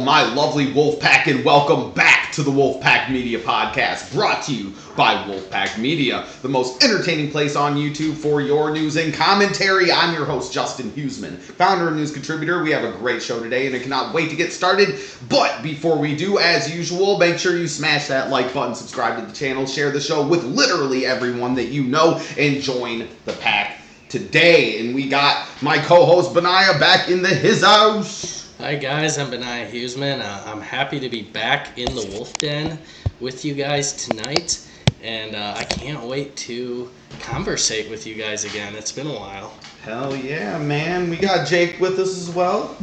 my lovely Wolfpack, and welcome back to the Wolfpack Media Podcast, brought to you by Wolfpack Media, the most entertaining place on YouTube for your news and commentary. I'm your host, Justin Huseman, founder and news contributor. We have a great show today, and I cannot wait to get started. But before we do, as usual, make sure you smash that like button, subscribe to the channel, share the show with literally everyone that you know, and join the pack today. And we got my co-host, Benaiah, back in his house. Hi guys, I'm Benaiah Huseman. I'm happy to be back in the Wolf Den with you guys tonight, and I can't wait to conversate with you guys again. It's been a while. Hell yeah, man. We got Jake with us as well.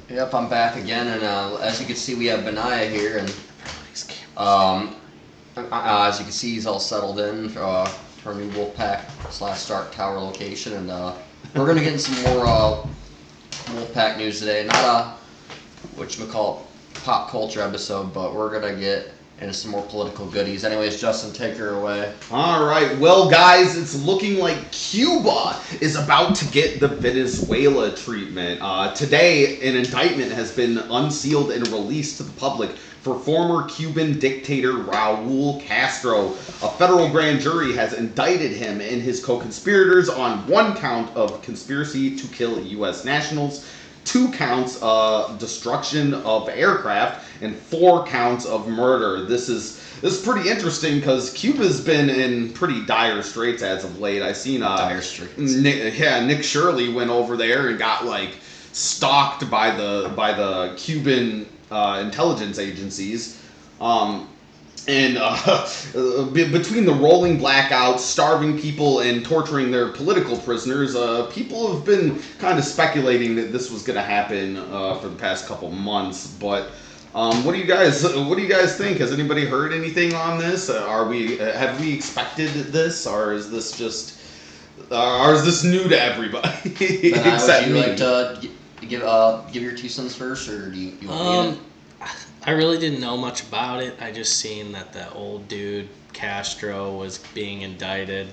Yep, I'm back again, and as you can see, we have Benaiah here, and as you can see, he's all settled in for our new Wolfpack / Stark Tower location, and we're gonna get into some more Wolfpack news today. Not a whatchamacallit pop culture episode, but we're gonna get into some more political goodies. Anyways, Justin, take her away. All right, well, guys, it's looking like Cuba is about to get the Venezuela treatment. Today, an indictment has been unsealed and released to the public for former Cuban dictator Raul Castro. A federal grand jury has indicted him and his co-conspirators on one count of conspiracy to kill U.S. nationals, 2 counts of destruction of aircraft, and 4 counts of murder. This is pretty interesting because Cuba's been in pretty dire straits as of late. I seen dire straits. Nick Shirley went over there and got like stalked by the Cuban intelligence agencies. Between the rolling blackouts, starving people, and torturing their political prisoners, people have been kind of speculating that this was going to happen for the past couple months. But what do you guys think? Has anybody heard anything on this? Have we expected this, or is this just is this new to everybody? Except would you like to give your 2 cents first, or do you want to I really didn't know much about it. I just seen that the old dude Castro was being indicted.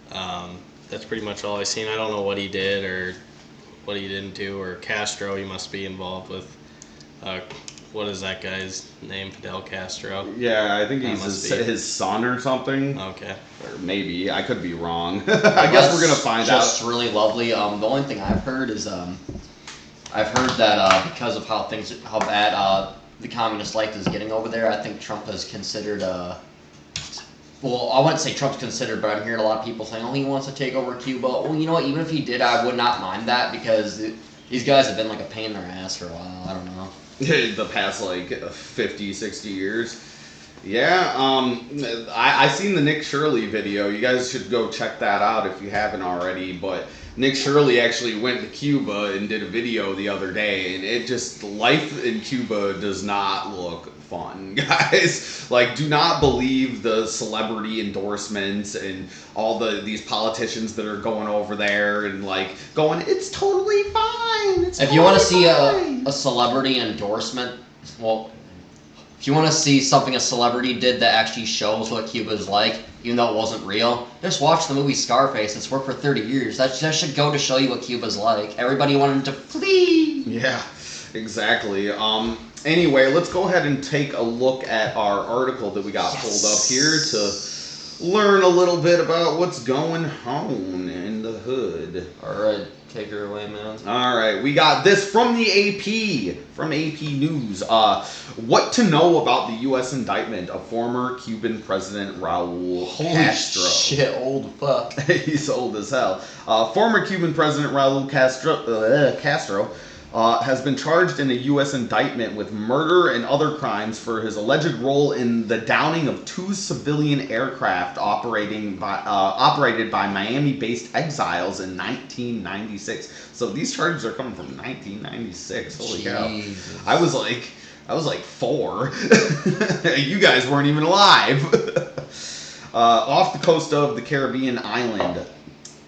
That's pretty much all I seen. I don't know what he did or what he didn't do. Or Castro, he must be involved with. What is that guy's name? Fidel Castro. Yeah, I think he's his son or something. Okay. Or maybe I could be wrong. I guess we're gonna find out. Just really lovely. The only thing I've heard is I've heard that because of how bad the communist life is getting over there, I think Trump has considered, well, I wouldn't say Trump's considered, but I'm hearing a lot of people saying, oh, he wants to take over Cuba. Well, you know what, even if he did, I would not mind that, because these guys have been like a pain in their ass for a while. I don't know. The past, like, 50, 60 years. Yeah, I seen the Nick Shirley video. You guys should go check that out if you haven't already, but Nick Shirley actually went to Cuba and did a video the other day, and life in Cuba does not look fun, guys. Like, do not believe the celebrity endorsements and all these politicians that are going over there and like going, it's totally fine. If you want to see a celebrity endorsement, well, if you want to see something a celebrity did that actually shows what Cuba's like, even though it wasn't real, just watch the movie Scarface. It's worked for 30 years. That should go to show you what Cuba's like. Everybody wanted to flee. Yeah, exactly. Anyway, let's go ahead and take a look at our article that we got pulled up here to learn a little bit about what's going on in the hood. All right. Take her away, man. All right, we got this from the AP, from AP News. What to know about the U.S. indictment of former Cuban President Raul Castro. Holy shit, old fuck. He's old as hell. Former Cuban President Raul Castro has been charged in a U.S. indictment with murder and other crimes for his alleged role in the downing of 2 civilian aircraft operated by Miami-based exiles in 1996. So these charges are coming from 1996. Holy cow! I was like 4. You guys weren't even alive. Off the coast of the Caribbean island.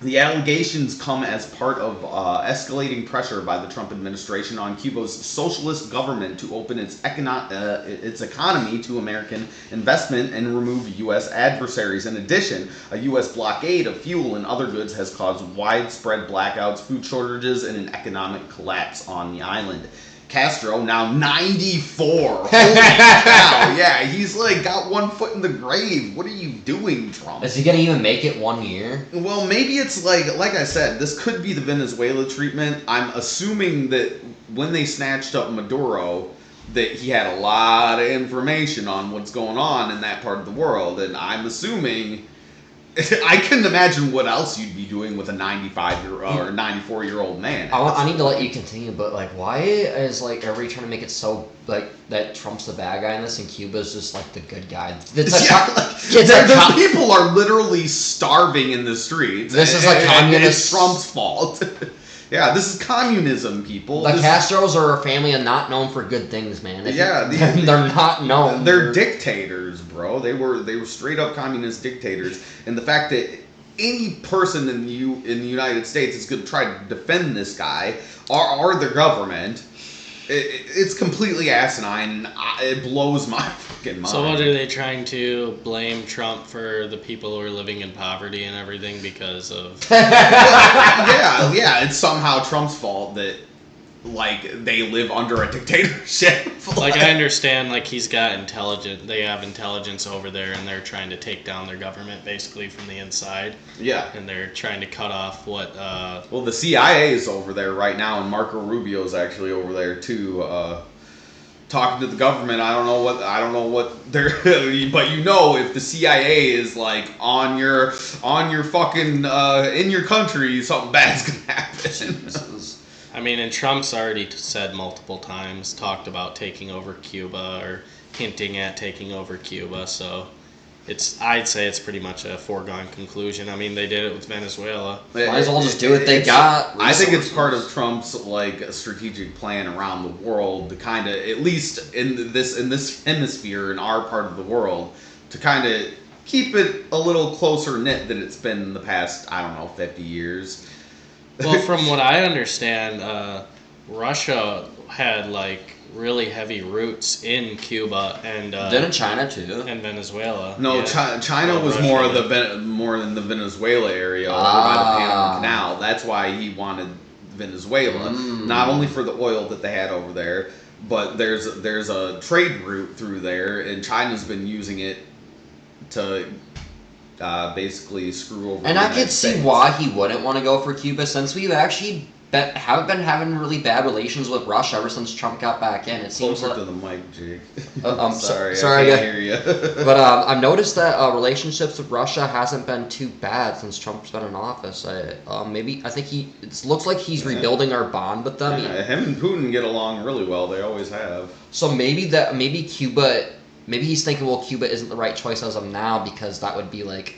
The allegations come as part of escalating pressure by the Trump administration on Cuba's socialist government to open its economy to American investment and remove U.S. adversaries. In addition, a U.S. blockade of fuel and other goods has caused widespread blackouts, food shortages, and an economic collapse on the island. Castro, now 94. Holy cow. Yeah, he's like got one foot in the grave. What are you doing, Trump? Is he gonna even make it 1 year? Well, maybe it's like I said, this could be the Venezuela treatment. I'm assuming that when they snatched up Maduro, that he had a lot of information on what's going on in that part of the world, and I'm assuming I couldn't imagine what else you'd be doing with a 95-year-old or 94-year-old man. I need to let you continue, but like, why is like everybody trying to make it so like that Trump's the bad guy in this, and Cuba's just like the good guy? The people are literally starving in the streets. This is like communist. It's Trump's fault. Yeah, this is communism, people. The Castros are a family and not known for good things, man. They're not known. They're dictators, bro. They were straight up communist dictators, and the fact that any person in the United States is going to try to defend this guy or the government, it's completely asinine. It blows my fucking mind. So what are they trying to blame Trump for the people who are living in poverty and everything because of? yeah, it's somehow Trump's fault that like they live under a dictatorship. Like I understand, like he's got they have intelligence over there, and they're trying to take down their government basically from the inside. Yeah, and they're trying to cut off what. Well, the CIA is over there right now, and Marco Rubio's actually over there too, talking to the government. I don't know what they're, but if the CIA is like on your fucking in your country, something bad's gonna happen. I mean, and Trump's already said multiple times, talked about taking over Cuba or hinting at taking over Cuba. So I'd say it's pretty much a foregone conclusion. I mean, they did it with Venezuela. Might as well just do what they got. I think it's part of Trump's like strategic plan around the world to kind of, at least in this hemisphere, in our part of the world, to kind of keep it a little closer knit than it's been in the past, 50 years. Well, from what I understand, Russia had like really heavy roots in Cuba and didn't China too, and Venezuela. No, yeah. China was more in the Venezuela area over by the Panama Canal. That's why he wanted Venezuela, not only for the oil that they had over there, but there's a trade route through there, and China's been using it to basically screw over. And the I United could see States. why he wouldn't want to go for Cuba, since we've actually haven't been having really bad relations with Russia ever since Trump got back in. It seems Closer like to the mic, Jake. I'm sorry, sorry, I can't hear you. But I've noticed that relationships with Russia hasn't been too bad since Trump's been in office. It looks like he's rebuilding our bond with them. Yeah, him and Putin get along really well. They always have. So maybe Cuba. Maybe he's thinking, well, Cuba isn't the right choice as of now, because that would be like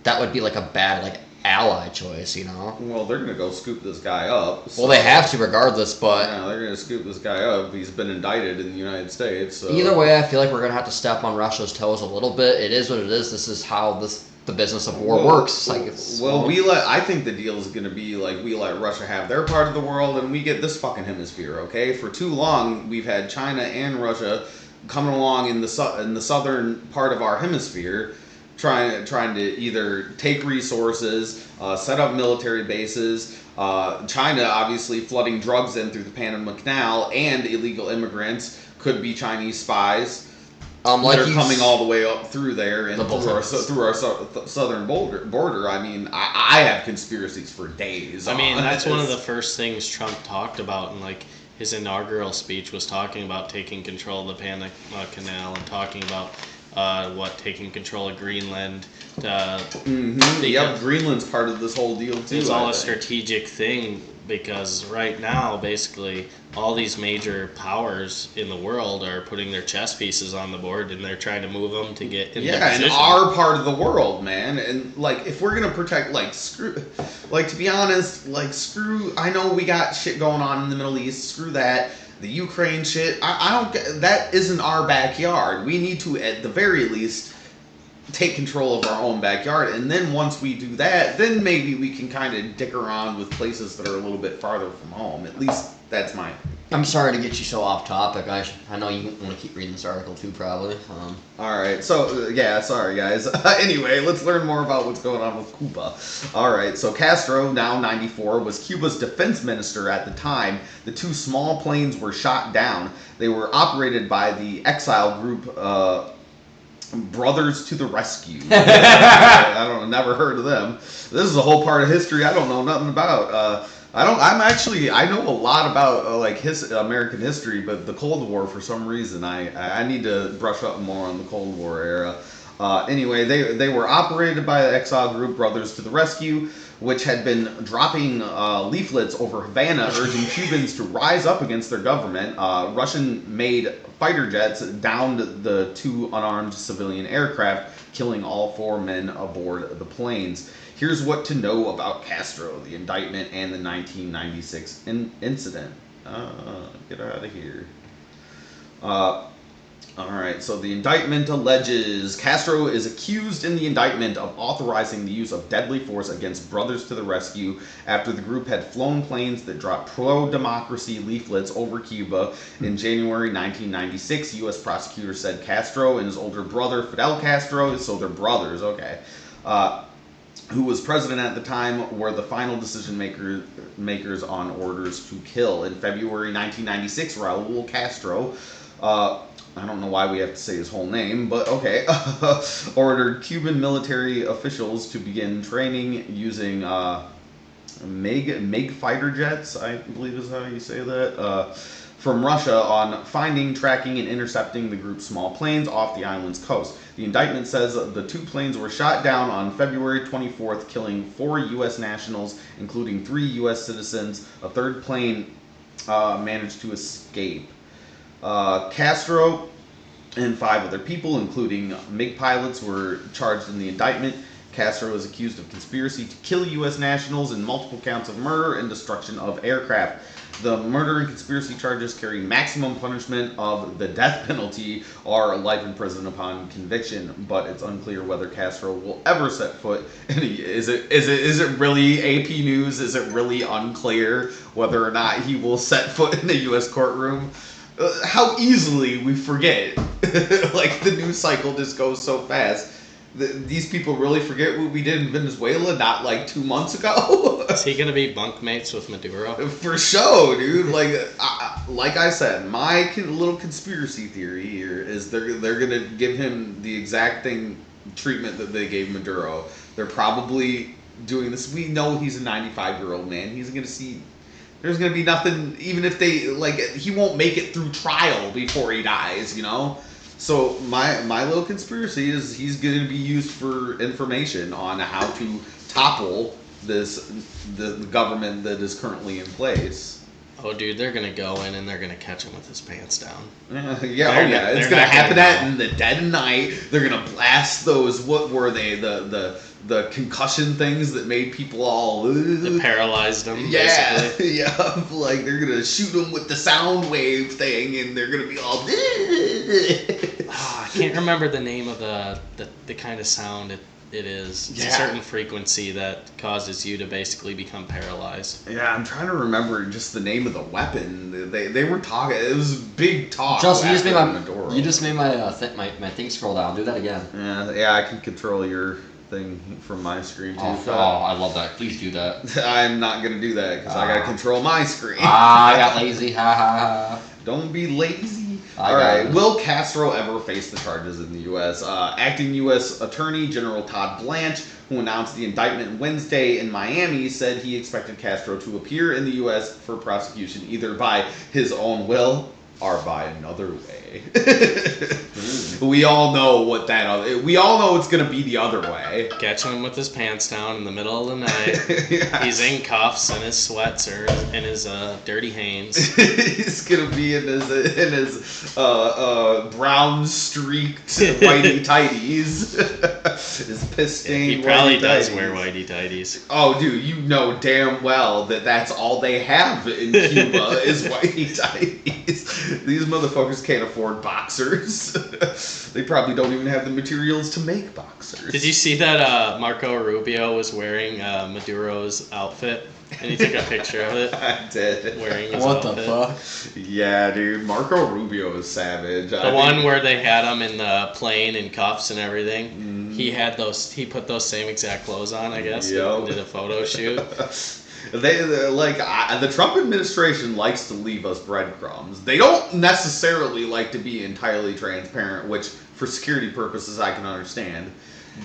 a bad ally choice, Well, they're gonna go scoop this guy up. Well, they have to regardless, but yeah, they're gonna scoop this guy up. He's been indicted in the United States. So. Either way, I feel like we're gonna have to step on Russia's toes a little bit. It is what it is. This is how the business of war works. I think the deal is gonna be like we let Russia have their part of the world, and we get this fucking hemisphere. Okay, for too long we've had China and Russia coming along in the southern part of our hemisphere, trying to either take resources, set up military bases. China obviously flooding drugs in through the Panama Canal, and illegal immigrants could be Chinese spies that are coming all the way up through there and through our southern border. I mean, I have conspiracies for days. I mean, that's one of the first things Trump talked about in his inaugural speech, was talking about taking control of the Panama Canal and talking about taking control of Greenland. Yep, Greenland's part of this whole deal too. It's all a strategic thing, because right now, basically, all these major powers in the world are putting their chess pieces on the board, and they're trying to move them to get in their position. In our part of the world, man. And if we're gonna protect, to be honest, screw. I know we got shit going on in the Middle East. Screw that. The Ukraine shit, I don't get, that isn't our backyard. We need to, at the very least, take control of our own backyard. And then once we do that, then maybe we can kind of dick around with places that are a little bit farther from home. At least that's my opinion. I'm sorry to get you so off topic. I know you want to keep reading this article too, probably. All right, so yeah, sorry guys. Anyway, let's learn more about what's going on with Cuba. All right, so Castro, now 94, was Cuba's defense minister at the time. The two small planes were shot down. They were operated by the exile group Brothers to the Rescue. Never heard of them. This is a whole part of history I don't know nothing about. I know a lot about American history, but the Cold War, for some reason, I need to brush up more on the Cold War era. Anyway, they were operated by the exile group Brothers to the Rescue, which had been dropping leaflets over Havana urging Cubans to rise up against their government. Russian-made fighter jets downed the two unarmed civilian aircraft, killing all 4 men aboard the planes. Here's what to know about Castro, the indictment, and the 1996 incident. Get out of here. Alright, so the indictment alleges Castro is accused in the indictment of authorizing the use of deadly force against Brothers to the Rescue after the group had flown planes that dropped pro-democracy leaflets over Cuba. In January 1996, U.S. prosecutors said Castro and his older brother, Fidel Castro, so they're brothers, okay, who was president at the time, were the final decision makers on orders to kill. In February 1996, Raul Castro, I don't know why we have to say his whole name, but okay, ordered Cuban military officials to begin training using MiG fighter jets, I believe is how you say that, from Russia on finding, tracking, and intercepting the group's small planes off the island's coast. The indictment says the 2 planes were shot down on February 24th, killing 4 U.S. nationals, including 3 U.S. citizens. A 3rd plane managed to escape. Castro and 5 other people, including MiG pilots, were charged in the indictment. Castro is accused of conspiracy to kill U.S. nationals and multiple counts of murder and destruction of aircraft. The murder and conspiracy charges carry maximum punishment of the death penalty or life in prison upon conviction, but it's unclear whether Castro will ever set foot in is it really AP News? Is it really unclear whether or not he will set foot in the U.S. courtroom? How easily we forget. Like, the news cycle just goes so fast. These people really forget what we did in Venezuela not like 2 months ago. Is he gonna be bunkmates with Maduro? For sure, dude. Like I said, my little conspiracy theory here is they're gonna give him the exact treatment that they gave Maduro. They're probably doing this. We know he's a 95-year-old man. He's gonna see. There's gonna be nothing. Even if they he won't make it through trial before he dies. You know. So my little conspiracy is he's going to be used for information on how to topple the government that is currently in place. Oh, dude, they're gonna go in and they're gonna catch him with his pants down. Yeah, it's gonna happen in the dead of night. They're gonna blast those. What were they? The concussion things that made people all that paralyzed them. Yeah, basically. yeah. Like they're gonna shoot them with the sound wave thing, and they're gonna be all. I can't remember the name of the kind of sound it is. It's a certain frequency that causes you to basically become paralyzed. Yeah, I'm trying to remember just the name of the weapon. They were talking. It was big talk. Justin, you just made my thing scroll down. Do that again. Yeah, I can control your thing from my screen too. Oh, I love that. Please do that. I'm not gonna do that because I gotta control my screen. I got lazy. Ha ha ha. Don't be lazy. Alright, will Castro ever face the charges in the U.S.? Acting U.S. Attorney General Todd Blanche, who announced the indictment Wednesday in Miami, said he expected Castro to appear in the U.S. for prosecution either by his own will or by another way. We all know we all know it's gonna be the other way. Catching him with his pants down in the middle of the night. Yeah. He's in cuffs and his sweats are in his dirty Hanes. He's gonna be in his brown streaked whitey tighties. His piss stained. He probably does wear whitey tighties. Oh, dude, you know damn well that's all they have in Cuba is whitey tighties. These motherfuckers can't afford boxers. They probably don't even have the materials to make boxers. Did you see that Marco Rubio was wearing Maduro's outfit? And you took a picture of it? I did. Wearing his What outfit. the fuck? Yeah, dude. Marco Rubio is savage. The one where they had him in the plane in cuffs and everything. He had those. He put those same exact clothes on, I guess. Yep. And did a photo shoot. The Trump administration likes to leave us breadcrumbs. They don't necessarily like to be entirely transparent, which for security purposes I can understand.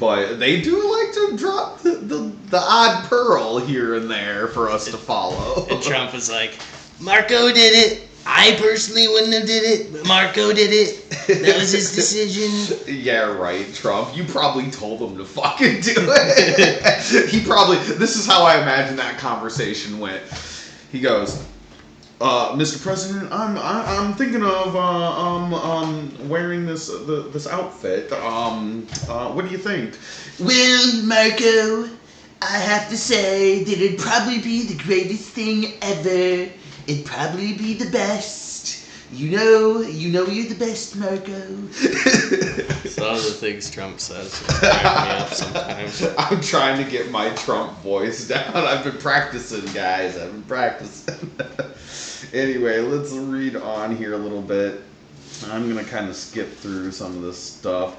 But they do like to drop the odd pearl here and there for us to follow. And Trump was like, Marco did it. I personally wouldn't have did it, but Marco did it. That was his decision. Yeah, right, Trump. You probably told him to fucking do it. He probably. This is how I imagine that conversation went. He goes, Mr. President, I'm thinking of wearing this outfit. What do you think? Well, Marco, I have to say that it'd probably be the greatest thing ever. It'd probably be the best. You know you're the best, Marco. Some of the things Trump says crack me up sometimes. I'm trying to get my Trump voice down. I've been practicing, guys. I've been practicing. Anyway, let's read on here a little bit. I'm going to kind of skip through some of this stuff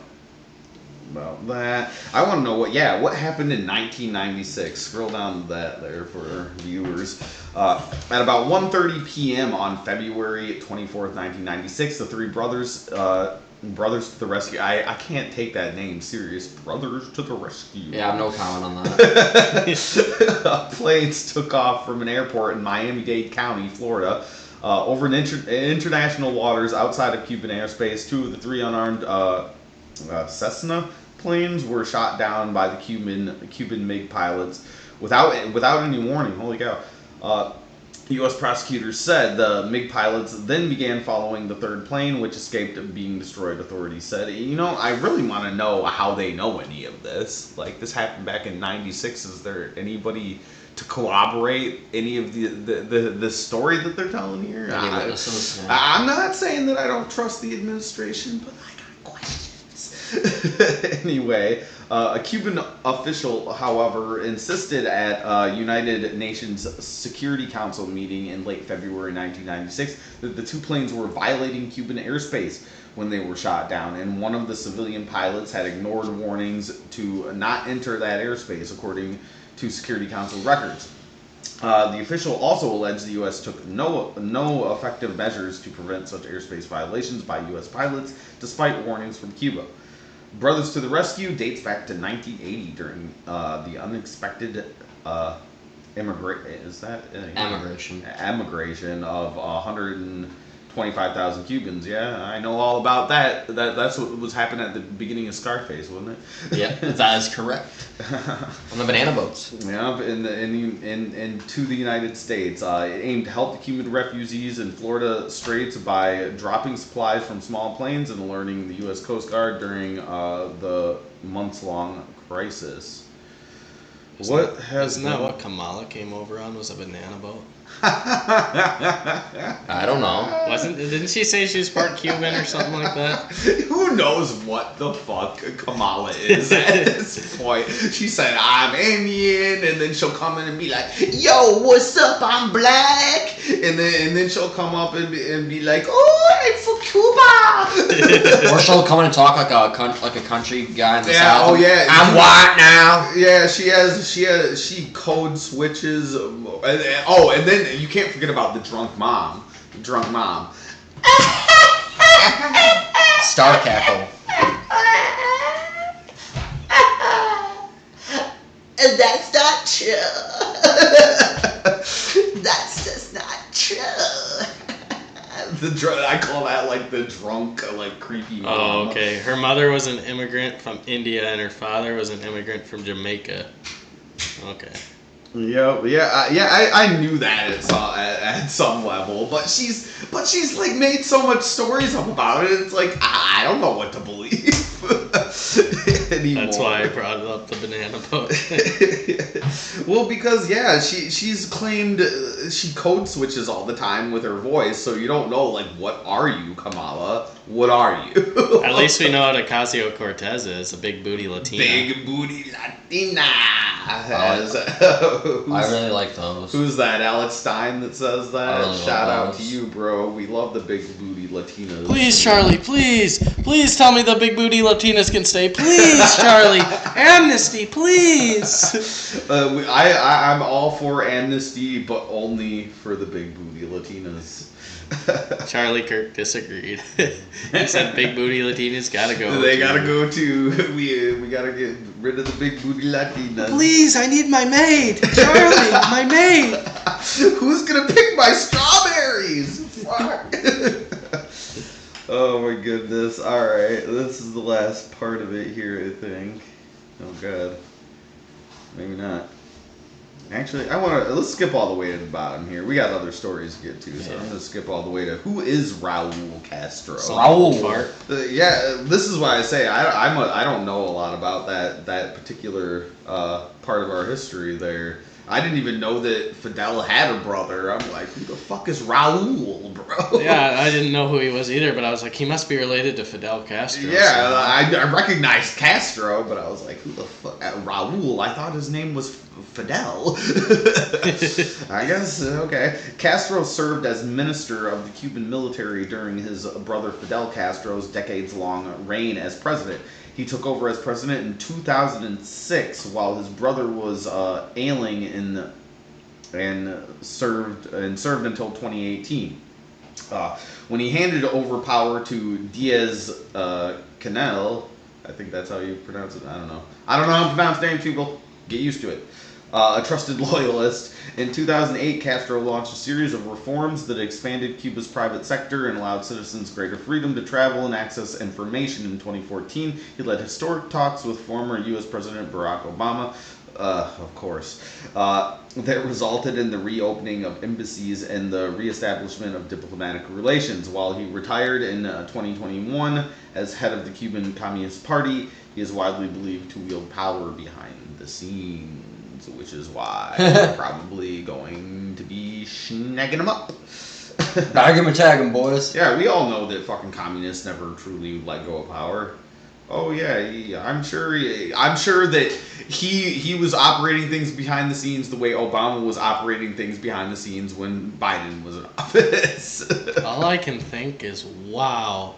about that. I want to know what happened in 1996. Scroll down to that there for viewers. At about 1:30 p.m. on February 24th, 1996, the three brothers to the rescue. I can't take that name serious. Brothers to the rescue. Yeah, I have no comment on that. Planes took off from an airport in Miami-Dade County, Florida, over international waters outside of Cuban airspace. Two of the three unarmed Cessna planes were shot down by the Cuban MiG pilots without any warning. Holy cow. U.S. prosecutors said the MiG pilots then began following the third plane, which escaped being destroyed, authorities said. I really want to know how they know any of this. Like, this happened back in 96. Is there anybody to corroborate any of the story that they're telling here? Any witnesses? Yeah. I'm not saying that I don't trust the administration, but I got questions. Anyway, a Cuban official, however, insisted at a United Nations Security Council meeting in late February 1996 that the two planes were violating Cuban airspace when they were shot down, and one of the civilian pilots had ignored warnings to not enter that airspace, according to Security Council records. The official also alleged the U.S. took no effective measures to prevent such airspace violations by U.S. pilots, despite warnings from Cuba. Brothers to the Rescue dates back to 1980 during the unexpected emigration of 125,000 Cubans. Yeah, I know all about that. That's what was happening at the beginning of Scarface, wasn't it? Yeah, that is correct. On the banana boats. Yeah, in to the United States. It aimed to help the Cuban refugees in Florida Straits by dropping supplies from small planes and alerting the U.S. Coast Guard during the months-long crisis. Isn't that what Kamala came over on? Was a banana boat? I don't know. Didn't she say she was part Cuban or something like that? Who knows what the fuck Kamala is at this point? She said, I'm Indian, and then she'll come in and be like, yo, what's up, I'm black, and then she'll come up and be like, oh, I'm for Cuba. Or she'll come in and talk like a country guy in the South. Oh yeah, I'm white now. Yeah, she code switches. And then you can't forget about the drunk mom. Star cackle. That's not true. That's just not true. I call that like the drunk, like creepy mom. Oh, okay. Her mother was an immigrant from India, and her father was an immigrant from Jamaica. Okay. I knew that at some level, but she's like made so much stories up about it. It's like I don't know what to believe anymore. That's why I brought up the banana boat. Well, because she's claimed she code switches all the time with her voice, so you don't know like what are you, Kamala? What are you? At least we know what Ocasio-Cortez is, a big booty Latina. Big booty Latina. As, I really like those. Who's that? Alex Stein that says that? I really Shout love out to those. you, bro. We love the big booty Latinos. Please, Charlie, please tell me the big booty Latinas can stay. Please, Charlie, amnesty, please. I'm all for amnesty, but only for the big booty Latinas. Charlie Kirk disagreed. He said big booty Latinas gotta go. They gotta go too. We gotta get rid of the big booty Latinas. Please, I need my maid. Charlie, my maid. Who's gonna pick my strawberries? Fuck. Oh my goodness. Alright, this is the last part of it here, I think. Oh god. Maybe not. Actually, let's skip all the way to the bottom here. We got other stories to get to, so I'm gonna skip all the way to who is Raul Castro. Raul fart. Yeah, this is why I say I don't know a lot about that particular part of our history there. I didn't even know that Fidel had a brother. I'm like, who the fuck is Raul, bro? Yeah, I didn't know who he was either, but I was like, he must be related to Fidel Castro. Yeah, I recognized Castro, but I was like, who the fuck? Raul, I thought his name was Fidel. I guess, okay. Castro served as minister of the Cuban military during his brother Fidel Castro's decades-long reign as president. He took over as president in 2006 while his brother was ailing and served until 2018. When he handed over power to Diaz-Canel, I think that's how you pronounce it. I don't know how to pronounce names, people. Get used to it. A trusted loyalist. In 2008, Castro launched a series of reforms that expanded Cuba's private sector and allowed citizens greater freedom to travel and access information. In 2014, he led historic talks with former U.S. President Barack Obama, of course, that resulted in the reopening of embassies and the reestablishment of diplomatic relations. While he retired in 2021 as head of the Cuban Communist Party, he is widely believed to wield power behind the scenes, which is why we're probably going to be snagging him up. Bag him and tag him, boys. Yeah, we all know that fucking communists never truly let go of power. Oh yeah, I'm sure that he was operating things behind the scenes the way Obama was operating things behind the scenes when Biden was in office. All I can think is, wow.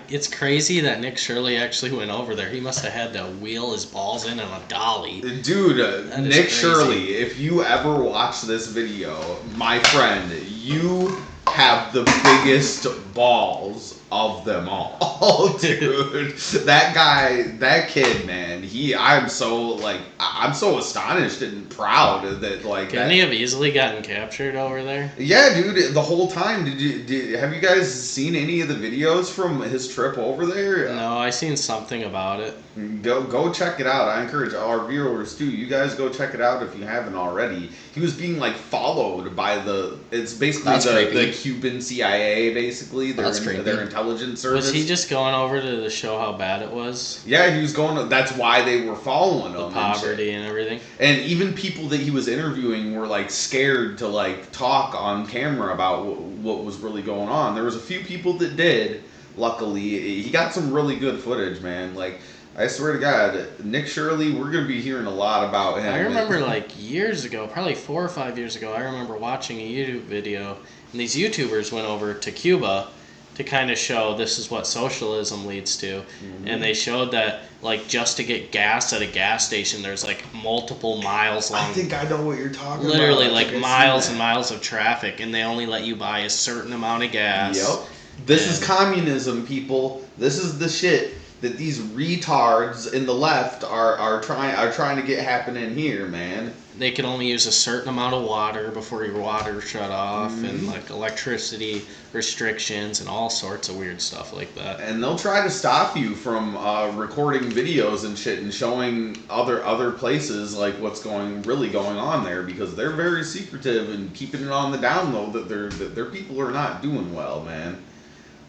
It's crazy that Nick Shirley actually went over there. He must have had to wheel his balls in on a dolly. Dude, Nick Shirley, if you ever watch this video, my friend, you have the biggest balls of them all, dude. That guy, that kid, man. I'm so astonished and proud that like. Couldn't he have easily gotten captured over there? Yeah, dude. The whole time, have you guys seen any of the videos from his trip over there? No, I seen something about it. Go check it out. I encourage our viewers too. You guys go check it out if you haven't already. He was being like followed by it's basically the Cuban CIA, basically their intelligence service. Was he just going over to show how bad it was? Yeah, he was going. That's why they were following him. The poverty and everything. And even people that he was interviewing were like scared to like talk on camera about what was really going on. There was a few people that did. Luckily, he got some really good footage, man. Like. I swear to God, Nick Shirley, we're going to be hearing a lot about him. I remember like years ago, probably 4 or 5 years ago, I remember watching a YouTube video, and these YouTubers went over to Cuba to kind of show this is what socialism leads to. Mm-hmm. And they showed that, like, just to get gas at a gas station, there's like multiple miles long. I think I know what you're talking literally, about. Literally, like miles and miles of traffic, and they only let you buy a certain amount of gas. Yep. This is communism, people. This is the shit that these retards in the left are trying to get happening here, man. They can only use a certain amount of water before your water shut off, and like electricity restrictions and all sorts of weird stuff like that. And they'll try to stop you from recording videos and shit and showing other places like what's really going on there, because they're very secretive and keeping it on the down low that their people are not doing well, man.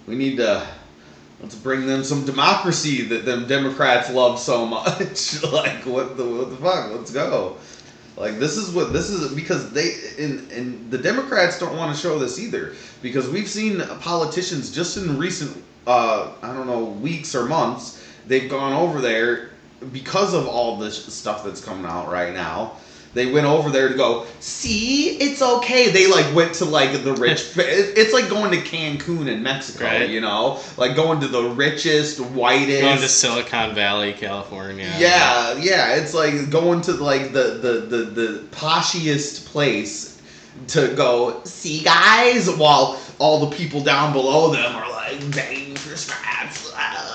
We need to. Let's bring them some democracy that them Democrats love so much. Like, what the fuck? Let's go. Like, this is because and the Democrats don't want to show this either, because we've seen politicians just in recent, weeks or months, they've gone over there because of all this stuff that's coming out right now, they went over there to go, see, it's okay. They like went to like the rich. It's like going to Cancun in Mexico, Right. you know, like going to the richest, whitest. Going to Silicon Valley, California. Yeah. It's like going to like the poshiest place to go, see, guys, while all the people down below them are like begging for scraps.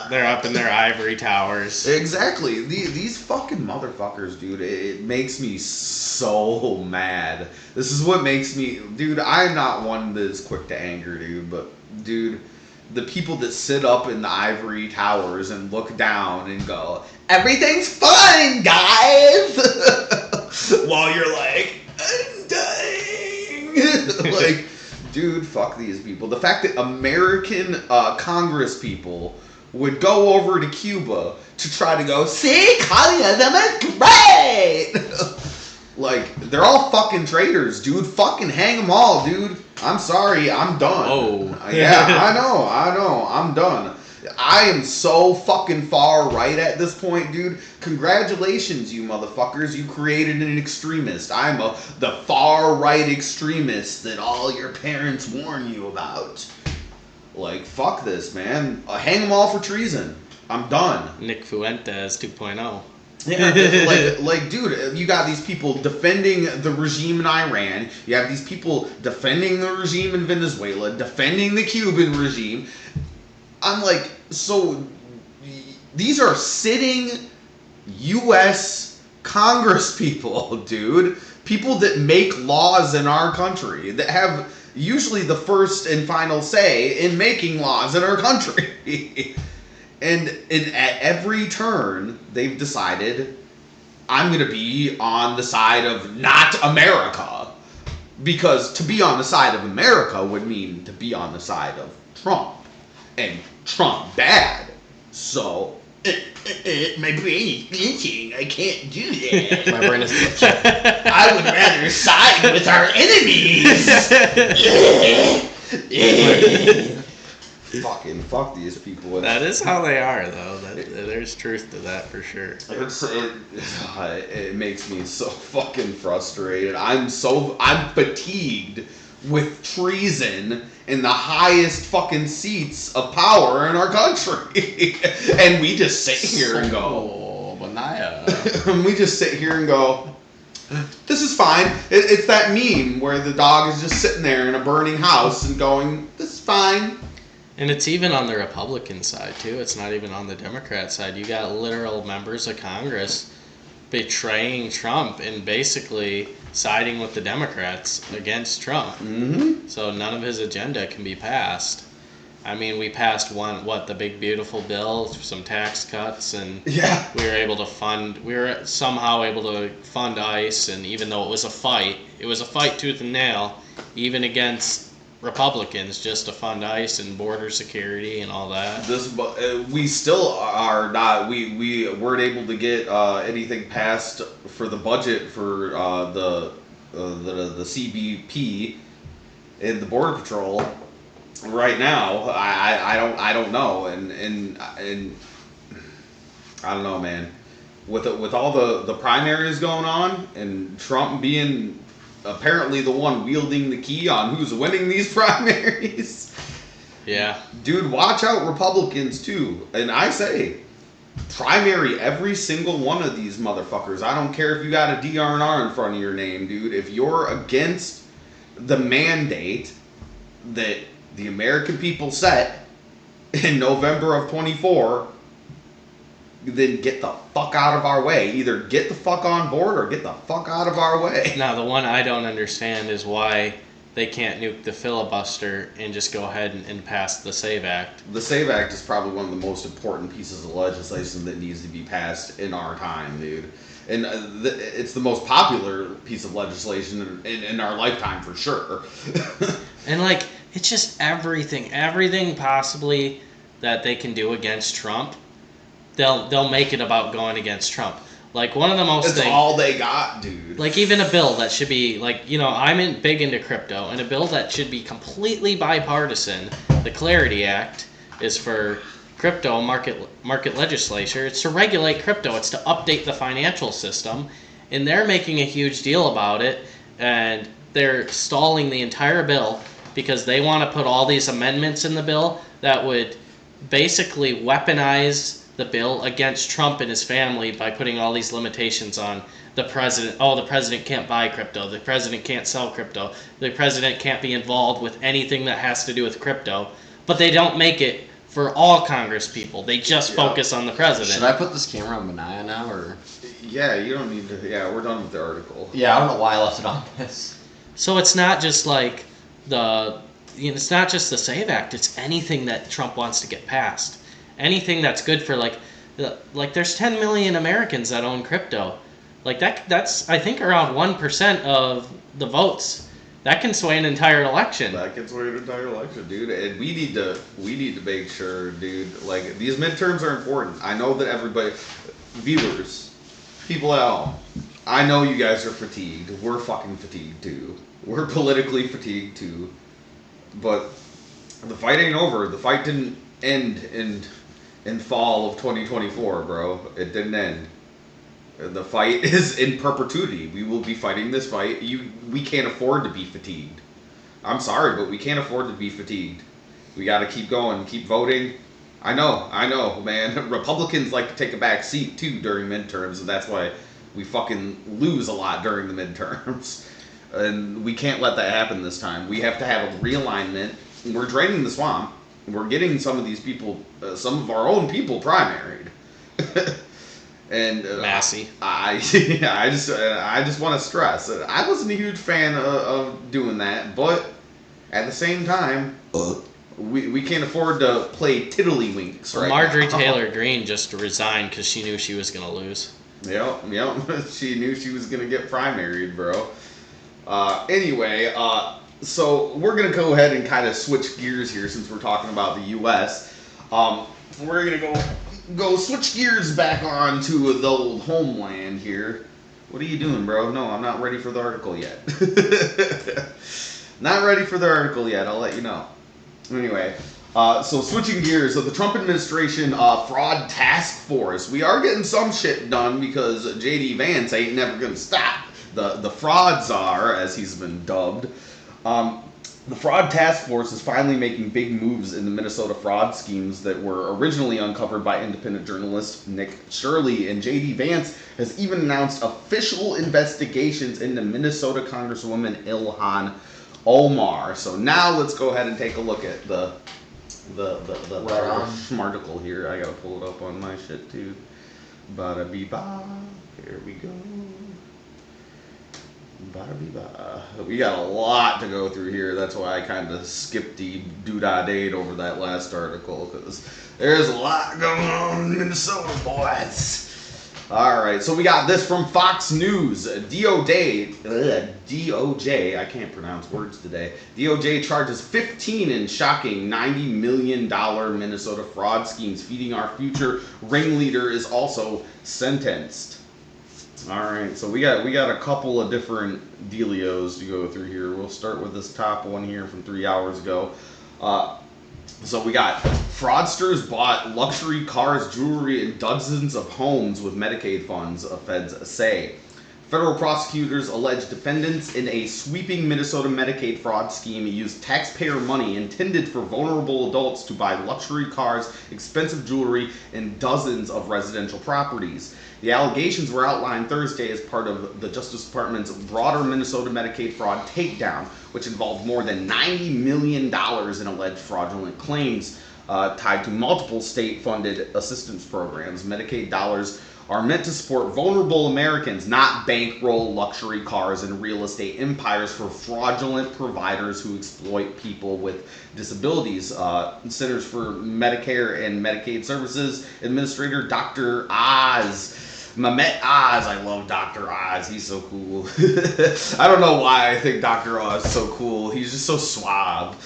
They're up in their ivory towers. Exactly. These fucking motherfuckers, dude. It makes me so mad. This is what makes me... Dude, I'm not one that is quick to anger, dude. But, dude, the people that sit up in the ivory towers and look down and go, everything's fine, guys! While you're like, I'm dying! Like, dude, fuck these people. The fact that American Congress people would go over to Cuba to try to go, see, communism is great! Like, they're all fucking traitors, dude. Fucking hang them all, dude. I'm sorry, I'm done. Oh. Yeah, I know, I'm done. I am so fucking far right at this point, dude. Congratulations, you motherfuckers. You created an extremist. I'm the far right extremist that all your parents warn you about. Like, fuck this, man. Hang them all for treason. I'm done. Nick Fuentes 2.0. Yeah, like, dude, you got these people defending the regime in Iran. You have these people defending the regime in Venezuela, defending the Cuban regime. I'm like, so these are sitting U.S. Congress people, dude. People that make laws in our country, that have usually the first and final say in making laws in our country. And at every turn, they've decided, I'm going to be on the side of not America. Because to be on the side of America would mean to be on the side of Trump. And Trump bad. So, my brain is glitching. I can't do that. My brain is glitching. I would rather side with our enemies. Fucking fuck these people. That is how they are, though. There's truth to that for sure. It makes me so fucking frustrated. I'm fatigued with treason in the highest fucking seats of power in our country. And we just sit here and go, we just sit here and go, this is fine. It's that meme where the dog is just sitting there in a burning house and going, this is fine. And it's even on the Republican side, too. It's not even on the Democrat side. You got literal members of Congress betraying Trump and basically siding with the Democrats against Trump. Mm-hmm. So none of his agenda can be passed. I mean, we passed the big beautiful bill, some tax cuts, and Yeah. we were somehow able to fund ICE, and even though it was a fight tooth and nail, even against Republicans, just to fund ICE and border security and all that. We still are not. We weren't able to get anything passed for the budget for the CBP and the Border Patrol right now. I don't know, and I don't know, man. With all the primaries going on and Trump being apparently the one wielding the key on who's winning these primaries. Yeah. Dude, watch out Republicans too. And I say, primary every single one of these motherfuckers. I don't care if you got a DRNR in front of your name, dude. If you're against the mandate that the American people set in November of 24, then get the fuck out of our way. Either get the fuck on board or get the fuck out of our way. Now, the one I don't understand is why they can't nuke the filibuster and just go ahead and pass the SAVE Act. The SAVE Act is probably one of the most important pieces of legislation that needs to be passed in our time, dude. And it's the most popular piece of legislation in our lifetime for sure. And, like, it's just everything possibly that they can do against Trump. They'll make it about going against Trump. Like, one of the most That's all they got, dude. Like, even a bill that should be, like, you know, I'm big into crypto, and a bill that should be completely bipartisan, the Clarity Act, is for crypto market legislature. It's to regulate crypto. It's to update the financial system, and they're making a huge deal about it, and they're stalling the entire bill because they want to put all these amendments in the bill that would basically weaponize the bill against Trump and his family by putting all these limitations on the president. Oh, the president can't buy crypto. The president can't sell crypto. The president can't be involved with anything that has to do with crypto. But they don't make it for all Congress people. They just focus on the president. Should I put this camera on Benaiah now, or? Yeah, you don't need to. Yeah, we're done with the article. Yeah, I don't know why I left it on this. So it's not just like it's not just the SAVE Act. It's anything that Trump wants to get passed. Anything that's good for like there's 10 million Americans that own crypto. Like that's I think around 1% of the votes. That can sway an entire election. That can sway an entire election, dude. And we need to make sure, dude. Like, these midterms are important. I know that everybody, viewers, people at home, I know you guys are fatigued. We're fucking fatigued too. We're politically fatigued too. But the fight ain't over. The fight didn't end in fall of 2024, bro. It didn't end. The fight is in perpetuity. We will be fighting this fight. We can't afford to be fatigued. I'm sorry, but we can't afford to be fatigued. We got to keep going, keep voting. I know, man. Republicans like to take a back seat too during midterms, and that's why we fucking lose a lot during the midterms. And we can't let that happen this time. We have to have a realignment. We're draining the swamp. We're getting some of these people, some of our own people, primaried. And Massey. I just want to stress that I wasn't a huge fan of doing that, but at the same time, we can't afford to play tiddlywinks right Marjorie now. Taylor Greene just resigned because she knew she was going to lose. Yep. She knew she was going to get primaried, bro. Anyway, so we're going to go ahead and kind of switch gears here since we're talking about the U.S. We're going to go switch gears back on to the old homeland here. What are you doing, bro? No, I'm not ready for the article yet. Not ready for the article yet, I'll let you know. Anyway, so switching gears, so the Trump administration fraud task force. We are getting some shit done because J.D. Vance ain't never going to stop. The fraud czar, as he's been dubbed. The fraud task force is finally making big moves in the Minnesota fraud schemes that were originally uncovered by independent journalist Nick Shirley, and J.D. Vance has even announced official investigations into Minnesota Congresswoman Ilhan Omar. So now let's go ahead and take a look at the article here. I gotta pull it up on my shit too. Bada bee ba. Here we go. We got a lot to go through here. That's why I kind of skipped the doo-dah-date over that last article, because there's a lot going on in Minnesota, boys. All right, so we got this from Fox News. DOJ, I can't pronounce words today. DOJ charges 15 in shocking $90 million Minnesota fraud schemes feeding our future. Ringleader is also sentenced. All right, so we got a couple of different dealios to go through here. We'll start with this top one here from 3 hours ago. So we got fraudsters bought luxury cars, jewelry, and dozens of homes with Medicaid funds, feds say. Federal prosecutors allege defendants in a sweeping Minnesota Medicaid fraud scheme used taxpayer money intended for vulnerable adults to buy luxury cars, expensive jewelry, and dozens of residential properties. The allegations were outlined Thursday as part of the Justice Department's broader Minnesota Medicaid fraud takedown, which involved more than $90 million in alleged fraudulent claims tied to multiple state-funded assistance programs. Medicaid dollars are meant to support vulnerable Americans, not bankroll luxury cars and real estate empires for fraudulent providers who exploit people with disabilities. Centers for Medicare and Medicaid Services Administrator Dr. Oz, Mehmet Oz. I love Dr. Oz. He's so cool. I don't know why I think Dr. Oz is so cool. He's just so suave.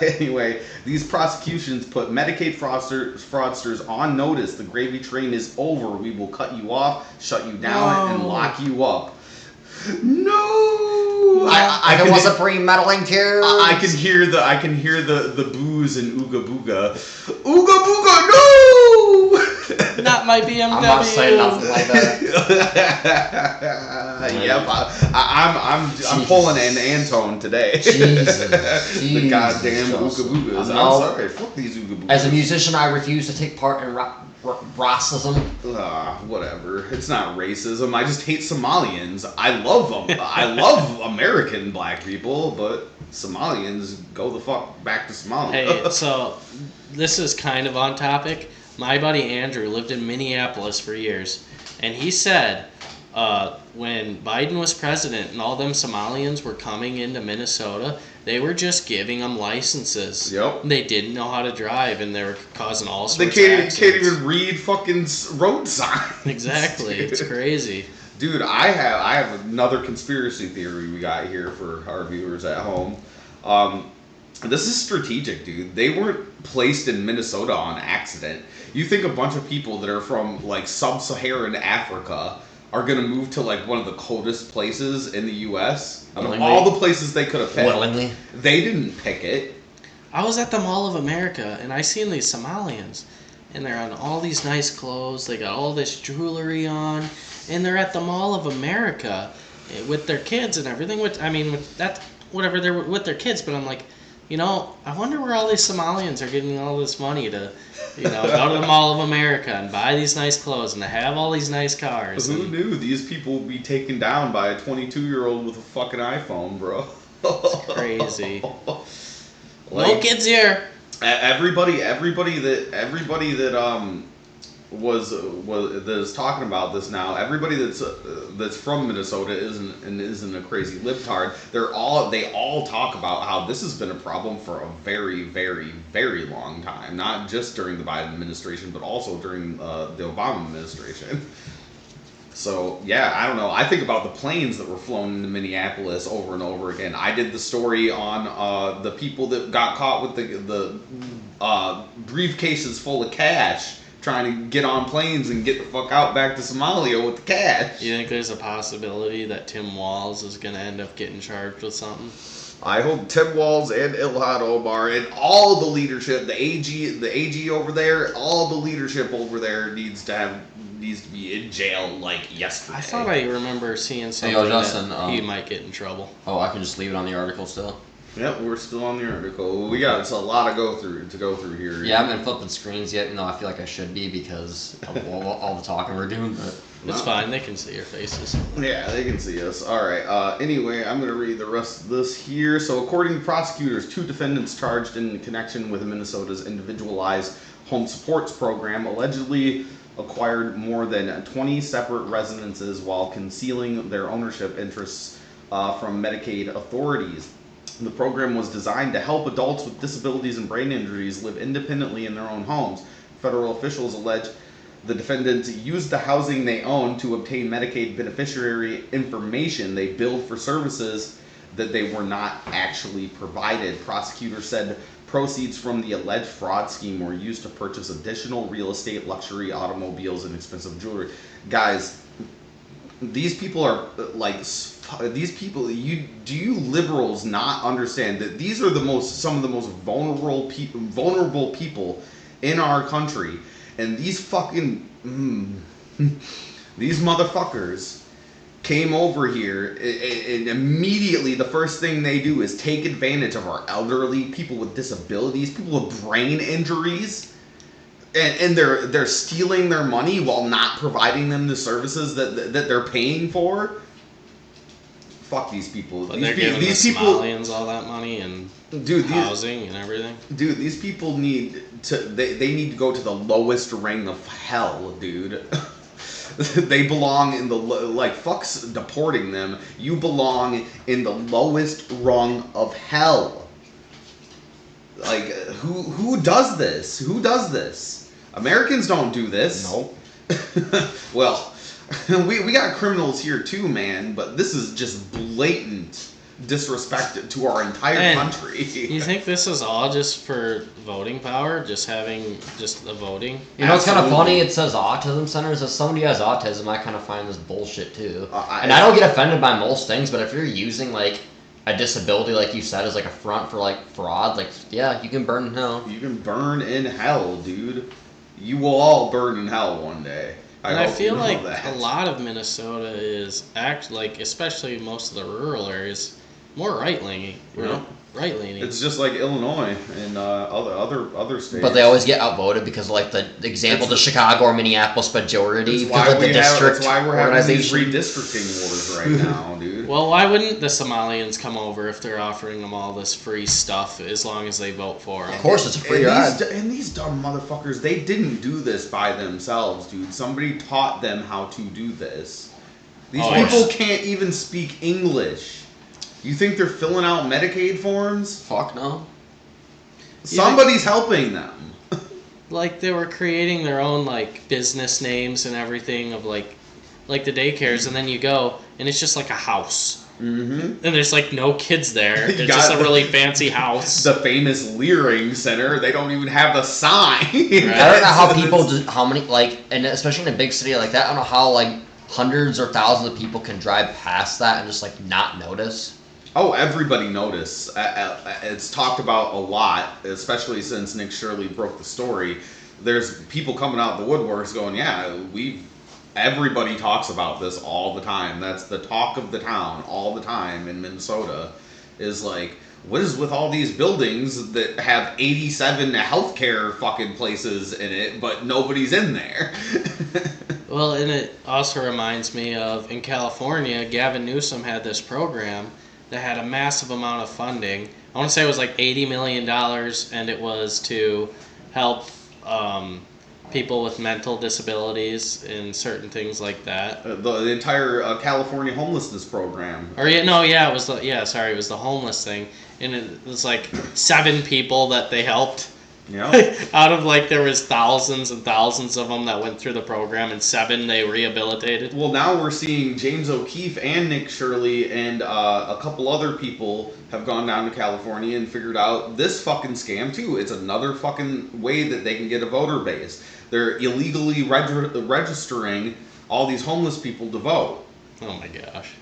Anyway, these prosecutions put Medicaid fraudsters on notice. The gravy train is over. We will cut you off, shut you down, and lock you up. No! I If it can, wasn't for you meddling kids. I can hear the boos and ooga booga. Ooga booga, no! Not my BMW. I'm not saying nothing like that. Yep, I'm pulling an Antone today. Jesus. The goddamn Joseph. ooga boogas. I'm No. sorry, fuck these ooga boogas. As a musician, I refuse to take part in racism. Whatever. It's not racism. I just hate Somalians. I love them. I love American black people, but Somalians, go the fuck back to Somalia. Hey, so this is kind of on topic. My buddy Andrew lived in Minneapolis for years, and he said when Biden was president and all them Somalians were coming into Minnesota, they were just giving them licenses. Yep. They didn't know how to drive, and they were causing all They sorts of can't accidents. even read fucking road signs. Exactly. It's crazy. Dude, I have another conspiracy theory we got here for our viewers at home. This is strategic, dude. They weren't placed in Minnesota on accident. You think a bunch of people that are from like sub-Saharan Africa are gonna move to like one of the coldest places in the U.S. Out of Willingly. all the places they could have picked, Willingly. they didn't pick it. I was at the Mall of America, and I seen these Somalians, and they're on all these nice clothes. They got all this jewelry on, and they're at the Mall of America with their kids and everything. Whatever, they're with their kids. But I'm like, I wonder where all these Somalians are getting all this money to, go to the Mall of America and buy these nice clothes and to have all these nice cars. Who And knew these people would be taken down by a 22-year-old with a fucking iPhone, bro? crazy. Like, No kids here. everybody that was that is talking about this now. Everybody that's from Minnesota isn't a crazy libtard. They all talk about how this has been a problem for a very, very, very long time. Not just during the Biden administration, but also during the Obama administration. So yeah, I don't know. I think about the planes that were flown into Minneapolis over and over again. I did the story on the people that got caught with the briefcases full of cash, trying to get on planes and get the fuck out back to Somalia with the cash. You think there's a possibility that Tim Walz is going to end up getting charged with something? I hope Tim Walz and Ilhan Omar and all the leadership, the AG over there, all the leadership over there needs to be in jail like yesterday. I thought I remember seeing something Justin, that he might get in trouble. Oh, I can just leave it on the article still. Yep, we're still on the article. We got a lot to go through here. Yeah, I haven't been flipping screens yet, I feel like I should be because of all the talking we're doing. But It's fine. They can see your faces. Yeah, they can see us. All right. Anyway, I'm going to read the rest of this here. So, according to prosecutors, 2 defendants charged in connection with Minnesota's individualized home supports program allegedly acquired more than 20 separate residences while concealing their ownership interests from Medicaid authorities. The program was designed to help adults with disabilities and brain injuries live independently in their own homes. Federal officials allege the defendants used the housing they owned to obtain Medicaid beneficiary information. They billed for services that they were not actually provided. Prosecutors said proceeds from the alleged fraud scheme were used to purchase additional real estate, luxury automobiles, and expensive jewelry. Guys, these people are do you liberals not understand that these are some of the most vulnerable people in our country, and these fucking these motherfuckers came over here and immediately the first thing they do is take advantage of our elderly, people with disabilities, people with brain injuries. And they're stealing their money while not providing them the services that they're paying for. Fuck these people. But they're giving the Somalians all that money and housing and everything. Dude, these people need to. They need to go to the lowest ring of hell, dude. They belong in the fuck's deporting them. You belong in the lowest rung of hell. Like who does this? Who does this? Americans don't do this. Nope. Well, we got criminals here too, man, but this is just blatant disrespect to our entire country. You think this is all just for voting power? Just having just the voting? You know, it's kind of Absolutely. funny. It says autism centers. As somebody who has autism, I kind of find this bullshit too. I And I don't get offended by most things, but if you're using like a disability, like you said, as like a front for like fraud, like yeah, you can burn in hell. You can burn in hell, dude. You will all burn in hell one day. And I hope feel you know like that. a lot of Minnesota is especially most of the rural areas, more right-leaning. Yeah. Right-leaning. It's just like Illinois and other states. But they always get outvoted because, like, the example, the Chicago or Minneapolis majority, That's because why, of the district that's why we're having these organization. redistricting wars right now, dude. Well, why wouldn't the Somalians come over if they're offering them all this free stuff as long as they vote for them? Of course, it's a free and ride. these dumb motherfuckers, they didn't do this by themselves, dude. Somebody taught them how to do this. These Oh, people yes. can't even speak English. You think they're filling out Medicaid forms? Fuck no. Somebody's helping them. Like they were creating their own like business names and everything of like the daycares, and then you go and it's just like a house. Mm-hmm. And there's like no kids there. You It's got just a the- really fancy house. The famous Leering Center, they don't even have the sign. I don't know how people, how many, like, and especially in a big city like that, I don't know how, like, hundreds or thousands of people can drive past that and just, like, not notice. Oh, everybody noticed. It's talked about a lot, especially since Nick Shirley broke the story. There's people coming out the woodworks going, yeah, everybody talks about this all the time. That's the talk of the town all the time in Minnesota, is like, what is with all these buildings that have 87 healthcare fucking places in it, but nobody's in there? Well, and it also reminds me of in California, Gavin Newsom had this program that had a massive amount of funding. I want to say it was like $80 million, and it was to help people with mental disabilities and certain things like that. The entire California homelessness program. Or it was the homeless thing, and it was like 7 people that they helped. Yeah. Out of like there was thousands and thousands of them that went through the program, and 7 they rehabilitated. Well, now we're seeing James O'Keefe and Nick Shirley and a couple other people have gone down to California and figured out this fucking scam too. It's another fucking way that they can get a voter base. They're illegally registering all these homeless people to vote. Oh my gosh.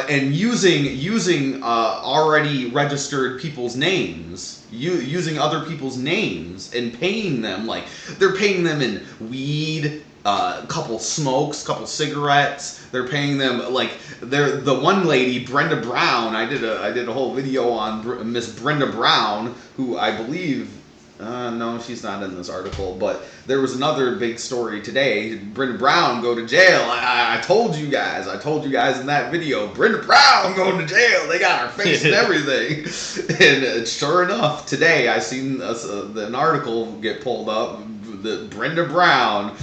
And using already registered people's names, using other people's names and paying them, like they're paying them in weed, couple smokes, couple cigarettes. They're paying them like they're the one lady, Brenda Brown. I did a whole video on Miss Brenda Brown, who I believe. No, she's not in this article, but there was another big story today. Brenda Brown go to jail. I told you guys in that video, Brenda Brown going to jail. They got her face and everything. And sure enough, today I seen an article get pulled up that Brenda Brown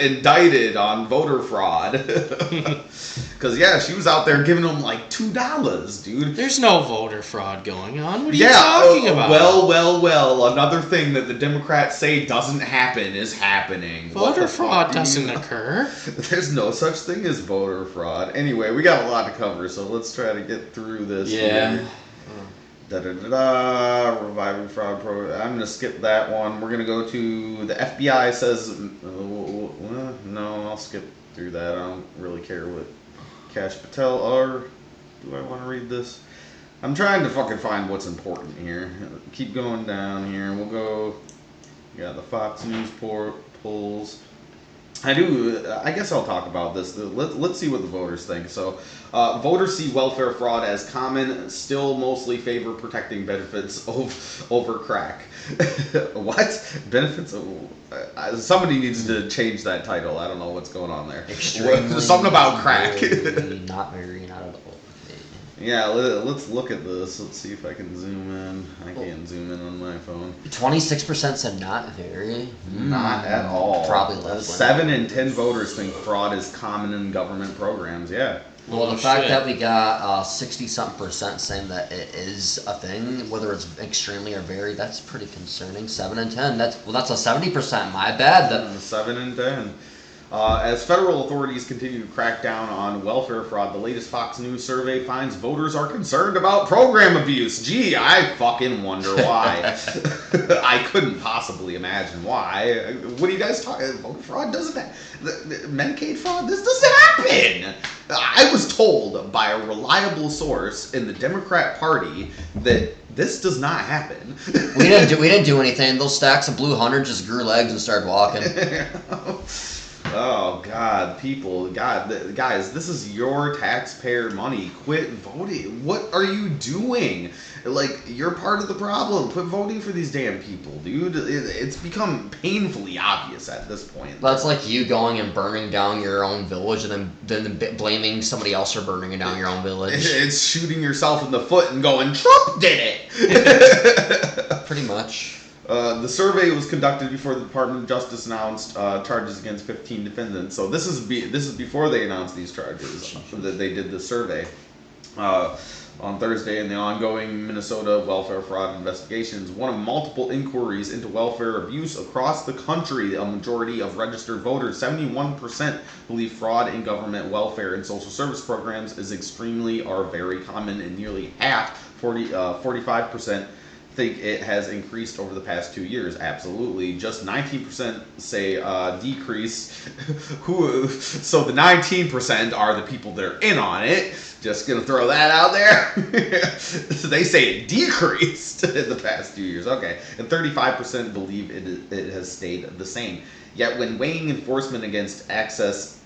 indicted on voter fraud. Because, yeah, she was out there giving them like $2, dude. There's no voter fraud going on. What are you talking about? Well. Another thing that the Democrats say doesn't happen is happening. Voter fraud doesn't occur. There's no such thing as voter fraud. Anyway, we got a lot to cover, so let's try to get through this. Yeah. Here. Reviving fraud program. I'm gonna skip that one. We're gonna go to the FBI says. No, I'll skip through that. I don't really care what Cash Patel are. Do I want to read this? I'm trying to fucking find what's important here. Keep going down here. We'll go. We got the Fox News polls. I guess I'll talk about this. Let's see what the voters think. So, voters see welfare fraud as common, still mostly favor protecting benefits over crack. What? Benefits? Somebody needs to change that title. I don't know what's going on there. Extremely. Something about crack. Not at all. Yeah, let's look at this. Let's see if I can zoom in. I can't zoom in on my phone. 26% said not very. Not at all. Probably less. 7 in 10 voters think fraud is common in government programs. Yeah. Well, the fact that we got 60-something% saying that it is a thing, whether it's extremely or very, that's pretty concerning. 7 in 10. That's a 70%. My bad. 7 in 10. As federal authorities continue to crack down on welfare fraud, the latest Fox News survey finds voters are concerned about program abuse. Gee, I fucking wonder why. I couldn't possibly imagine why. What are you guys talking about? Voter fraud doesn't happen. Medicaid fraud? This doesn't happen. I was told by a reliable source in the Democrat Party that this does not happen. We didn't do anything. Those stacks of blue hunter just grew legs and started walking. Oh God, people, guys, this is your taxpayer money. Quit voting. What are you doing? Like, you're part of the problem. Quit voting for these damn people, dude. It's become painfully obvious at this point. That's like you going and burning down your own village and then blaming somebody else for burning down your own village. It's shooting yourself in the foot and going, Trump did it. Pretty much. The survey was conducted before the Department of Justice announced charges against 15 defendants. So this is before they announced these charges that they did this survey. On Thursday, in the ongoing Minnesota welfare fraud investigations, one of multiple inquiries into welfare abuse across the country, a majority of registered voters, 71%, believe fraud in government welfare and social service programs is extremely or very common, and nearly half, 45%, think it has increased over the past 2 years. Absolutely. Just 19% say decrease. So the 19% are the people that are in on it. Just gonna throw that out there. They say it decreased in the past 2 years. Okay. And 35% believe it has stayed the same. Yet when weighing enforcement against access,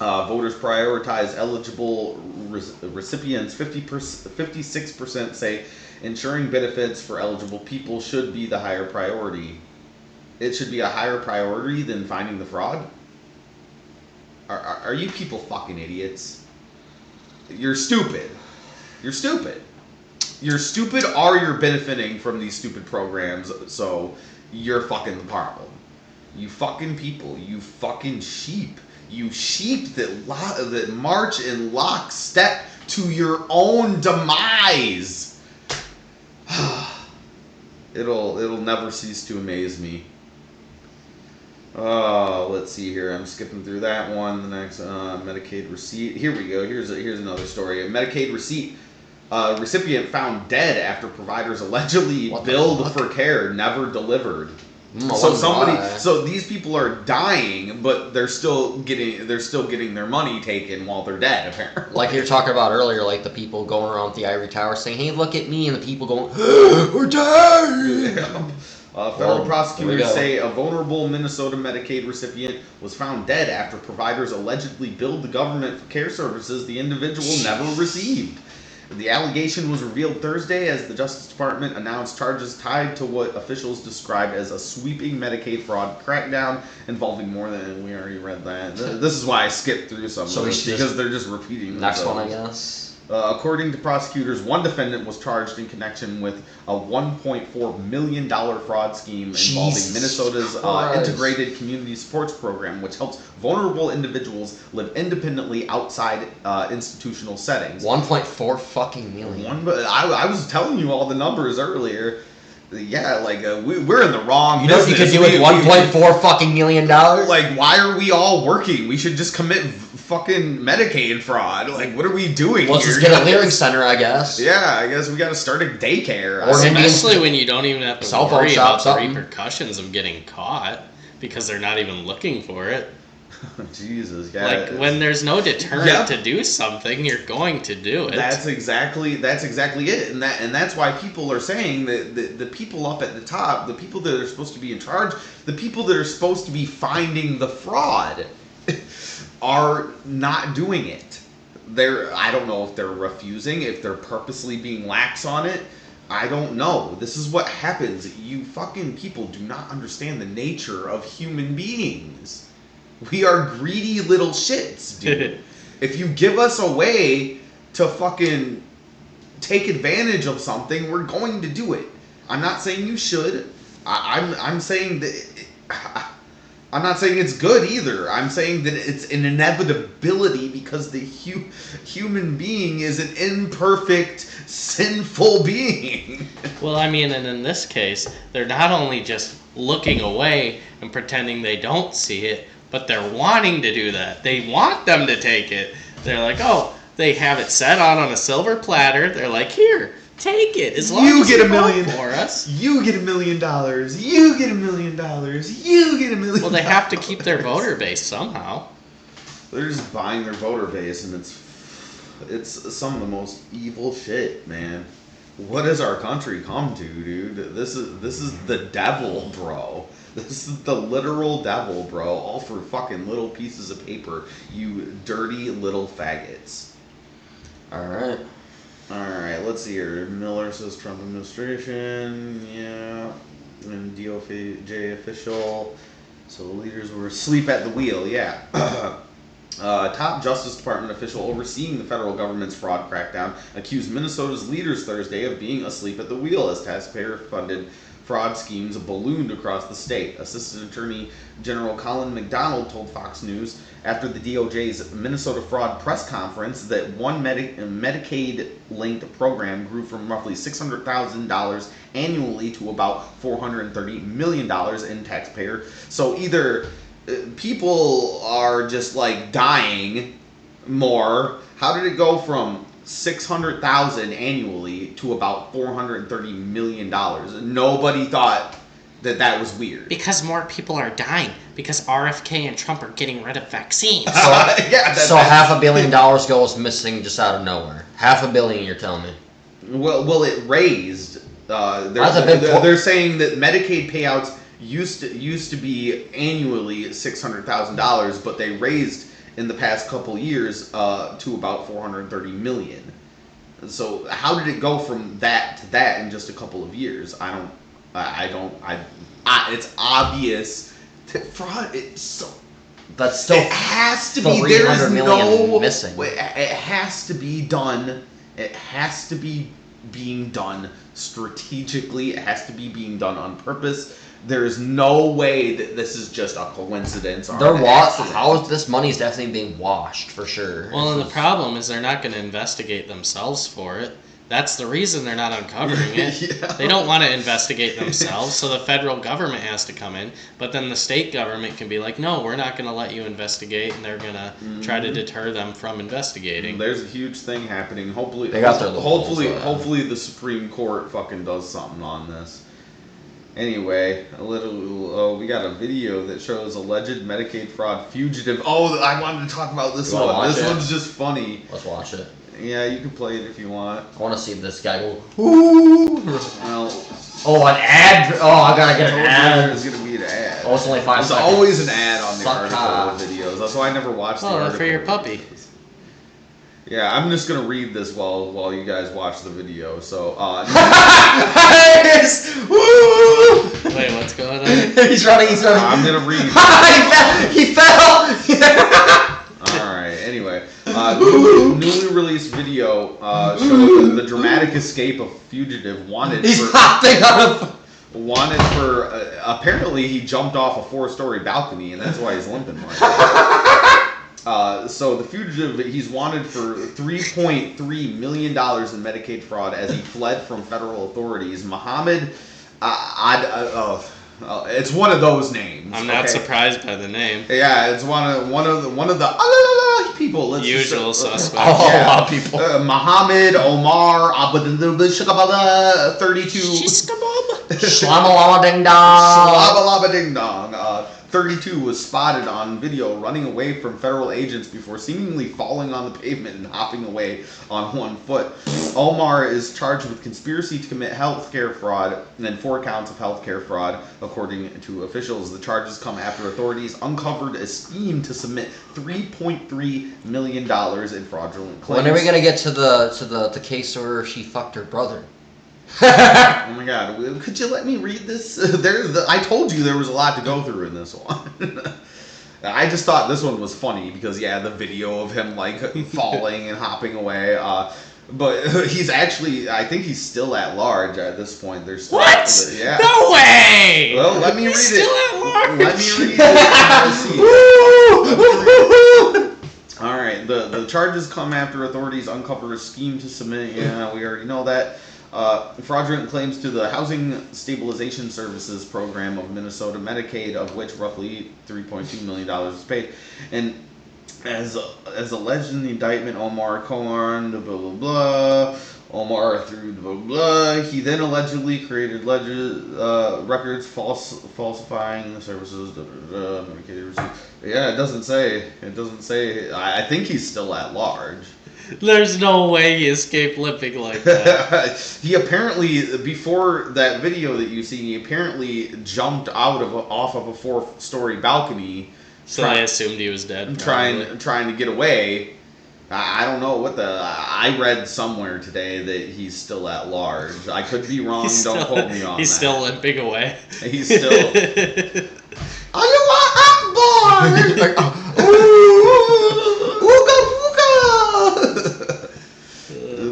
voters prioritize eligible recipients. 56% say ensuring benefits for eligible people should be the higher priority. It should be a higher priority than finding the fraud? Are you people fucking idiots? You're stupid. You're stupid. You're stupid or you're benefiting from these stupid programs, so you're fucking the problem. You fucking people. You fucking sheep. You sheep that march in lockstep to your own demise. It'll never cease to amaze me. Let's see here. I'm skipping through that one. The next Medicaid receipt. Here we go. Here's another story. A Medicaid recipient found dead after providers allegedly billed for care never delivered. So these people are dying, but they're still getting their money taken while they're dead, apparently. Like you were talking about earlier, like the people going around the ivory tower saying, "Hey, look at me," and the people going, "We're dying." Federal prosecutors say a vulnerable Minnesota Medicaid recipient was found dead after providers allegedly billed the government for care services the individual never received. The allegation was revealed Thursday as the Justice Department announced charges tied to what officials described as a sweeping Medicaid fraud crackdown involving more than... We already read that. This is why I skipped through some of this, because they're just repeating next themselves. one, I guess. According to prosecutors, one defendant was charged in connection with a $1.4 million fraud scheme involving Minnesota's Integrated Community Supports Program, which helps vulnerable individuals live independently outside institutional settings. 1.4 fucking million. I was telling you all the numbers earlier. Yeah, like we're in the wrong. You know what you could do with 1.4 fucking million dollars? Like, why are we all working? We should just commit fucking Medicaid fraud. Like, what are we doing Let's here? just get a clearing center, I guess. Yeah, I guess we got to start a daycare. Or especially when you don't even have to worry about the something. repercussions of getting caught because they're not even looking for it. Jesus, yeah. Like, when there's no deterrent to do something, you're going to do it. That's exactly it, and that's why people are saying that the people up at the top, the people that are supposed to be in charge, the people that are supposed to be finding the fraud, are not doing it. I don't know if they're refusing, if they're purposely being lax on it. I don't know. This is what happens. You fucking people do not understand the nature of human beings. We are greedy little shits, dude. If you give us a way to fucking take advantage of something, we're going to do it. I'm not saying you should. I'm saying that... I'm not saying it's good either. I'm saying that it's an inevitability because the human being is an imperfect, sinful being. Well, I mean, and in this case, they're not only just looking away and pretending they don't see it. but they're wanting to do that. They want them to take it. They're like, oh, they have it set on a silver platter. They're like, here, take it. As long You as get you $1 million vote for us. You get $1 million. You get $1 million. You get $1 million. Well, they have to keep their voter base somehow. They're just buying their voter base, and it's some of the most evil shit, man. What has our country come to, dude? This is the devil, bro. This is the literal devil, bro. All for fucking little pieces of paper. You dirty little faggots. Alright. Alright, let's see here. Miller says Trump administration. Yeah. And DOJ official. So the leaders were asleep at the wheel. Yeah. Top Justice Department official overseeing the federal government's fraud crackdown accused Minnesota's leaders Thursday of being asleep at the wheel as taxpayer-funded fraud schemes ballooned across the state. Assistant Attorney General Colin McDonald told Fox News after the DOJ's Minnesota fraud press conference that one Medicaid-linked program grew from roughly $600,000 annually to about $430 million in taxpayer. So either people are just like dying more. How did it go from $600,000 annually to about $430 million? Nobody thought that was weird. Because more people are dying. Because RFK and Trump are getting rid of vaccines. So $500 million goes missing just out of nowhere. $500 million, you're telling me? Well, it raised. They're saying that Medicaid payouts used to be annually $600,000, but they raised in the past couple years to about $430 million. So how did it go from that to that in just a couple of years? It's obvious that fraud. But still, it has to be. There's no missing. It has to be done. It has to be being done strategically. It has to be being done on purpose. There's no way that this is just a coincidence or an accident. How is this money is definitely being washed for sure. Well, and the problem is they're not going to investigate themselves for it. That's the reason they're not uncovering it. Yeah. They don't want to investigate themselves, so the federal government has to come in. But then the state government can be like, no, we're not going to let you investigate, and they're going to try to deter them from investigating. There's a huge thing happening. Hopefully, hopefully the Supreme Court fucking does something on this. Anyway, we got a video that shows alleged Medicaid fraud fugitive. Oh, I wanted to talk about this one. This one's just funny. Let's watch it. Yeah, you can play it if you want. I want to see this guy go. Ooh. Well, an ad. Oh, I gotta get an ad. There's gonna be an ad. Oh, it's only 5 There's seconds. always an ad on the article videos. That's why I never watched the article. For your puppy. Yeah, I'm just gonna read this while you guys watch the video. So, Wait, what's going on? He's running. I'm gonna read. He fell. All right. Anyway, newly released video showed the dramatic escape of fugitive wanted for apparently he jumped off a 4-story balcony, and that's why he's limping like that. So the fugitive, he's wanted for $3.3 million in Medicaid fraud as he fled from federal authorities. Muhammad, it's one of those names. I'm not surprised by the name. Yeah, it's one of the people. Usual suspects. A lot of people. Muhammad Omar Abdul 32. Shlamalama ding dong. Ding dong. 32 was spotted on video running away from federal agents before seemingly falling on the pavement and hopping away on one foot. Omar is charged with conspiracy to commit healthcare fraud and then 4 counts of healthcare fraud, according to officials. The charges come after authorities uncovered a scheme to submit $3.3 million in fraudulent claims. When are we gonna get to the case where she fucked her brother? Oh my god, could you let me read this? I told you there was a lot to go through in this one. I just thought this one was funny because, the video of him, falling and hopping away. But he's actually, I think he's still at large at this point. There's still, what? Yeah. No way! Well, let me read he's it. Still at large. Let me read it. Alright, the charges come after authorities uncover a scheme to submit, we already know that. fraudulent claims to the Housing Stabilization Services Program of Minnesota Medicaid, of which roughly $3.2 million is paid. And as alleged in the indictment, Omar Cohen, blah, blah, blah, Omar through blah, blah. He then allegedly created records falsifying the services. Medicaid receipts. Yeah, it doesn't say. I think he's still at large. There's no way he escaped living like that. He apparently, before that video that you see, he apparently jumped off of a 4th-story balcony. So I assumed he was dead. Trying to get away. I don't know what I read somewhere today that he's still at large. I could be wrong. Don't quote me on that. He's still limping away. He's still. Are you on board? Like,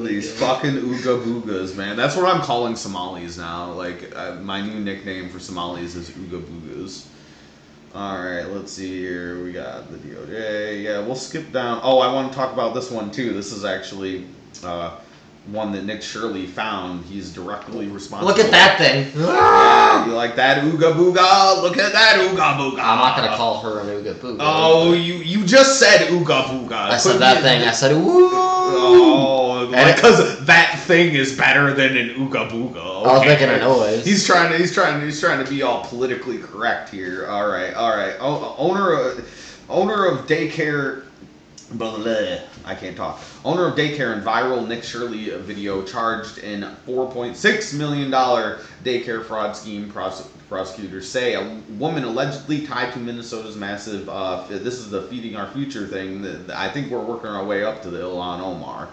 these fucking ooga boogas, man. That's what I'm calling Somalis now. Like, my new nickname for Somalis is ooga boogas. Alright, let's see here. We got the DOJ. Yeah, we'll skip down. Oh, I want to talk about this one too. This is actually one that Nick Shirley found. He's directly responsible. Look at that thing. Yeah, you like that ooga booga? Look at that ooga booga. I'm not going to call her an ooga booga. Oh, you just said ooga booga. I said that thing. I said ooh. Oh, because that thing is better than an ooga booga. Okay. I was making a noise. He's trying to be all politically correct here. All right. Oh, owner of daycare. Blah, blah, blah. I can't talk. Owner of daycare and viral Nick Shirley video charged in $4.6 million daycare fraud scheme. Prosecutors say a woman allegedly tied to Minnesota's massive. This is the Feeding Our Future thing. I think we're working our way up to the Ilhan Omar.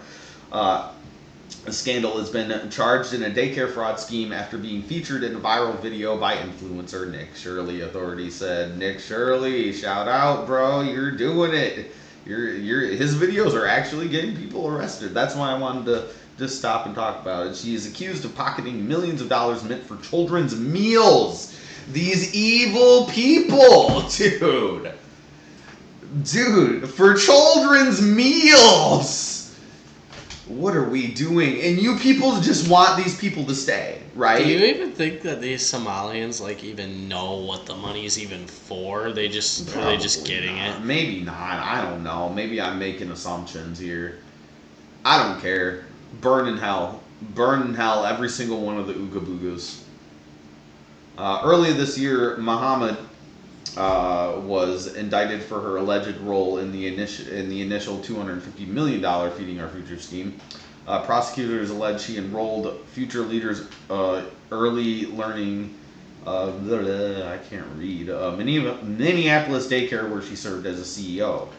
The scandal has been charged in a daycare fraud scheme after being featured in a viral video by influencer Nick Shirley. Authorities said, Nick Shirley, shout out, bro, you're doing it. His videos are actually getting people arrested. That's why I wanted to just stop and talk about it. She is accused of pocketing millions of dollars meant for children's meals. These evil people, dude, for children's meals. What are we doing? And you people just want these people to stay, right? Do you even think that these Somalians even know what the money's even for? Are they just getting not. it? Maybe not. I don't know. Maybe I'm making assumptions here. I don't care. Burn in hell. Burn in hell every single one of the ooga boogas. Earlier this year, Muhammad was indicted for her alleged role in the initial $250 million Feeding Our Future scheme. Prosecutors allege she enrolled future leaders' early learning. I can't read. Minneapolis daycare, where she served as a CEO,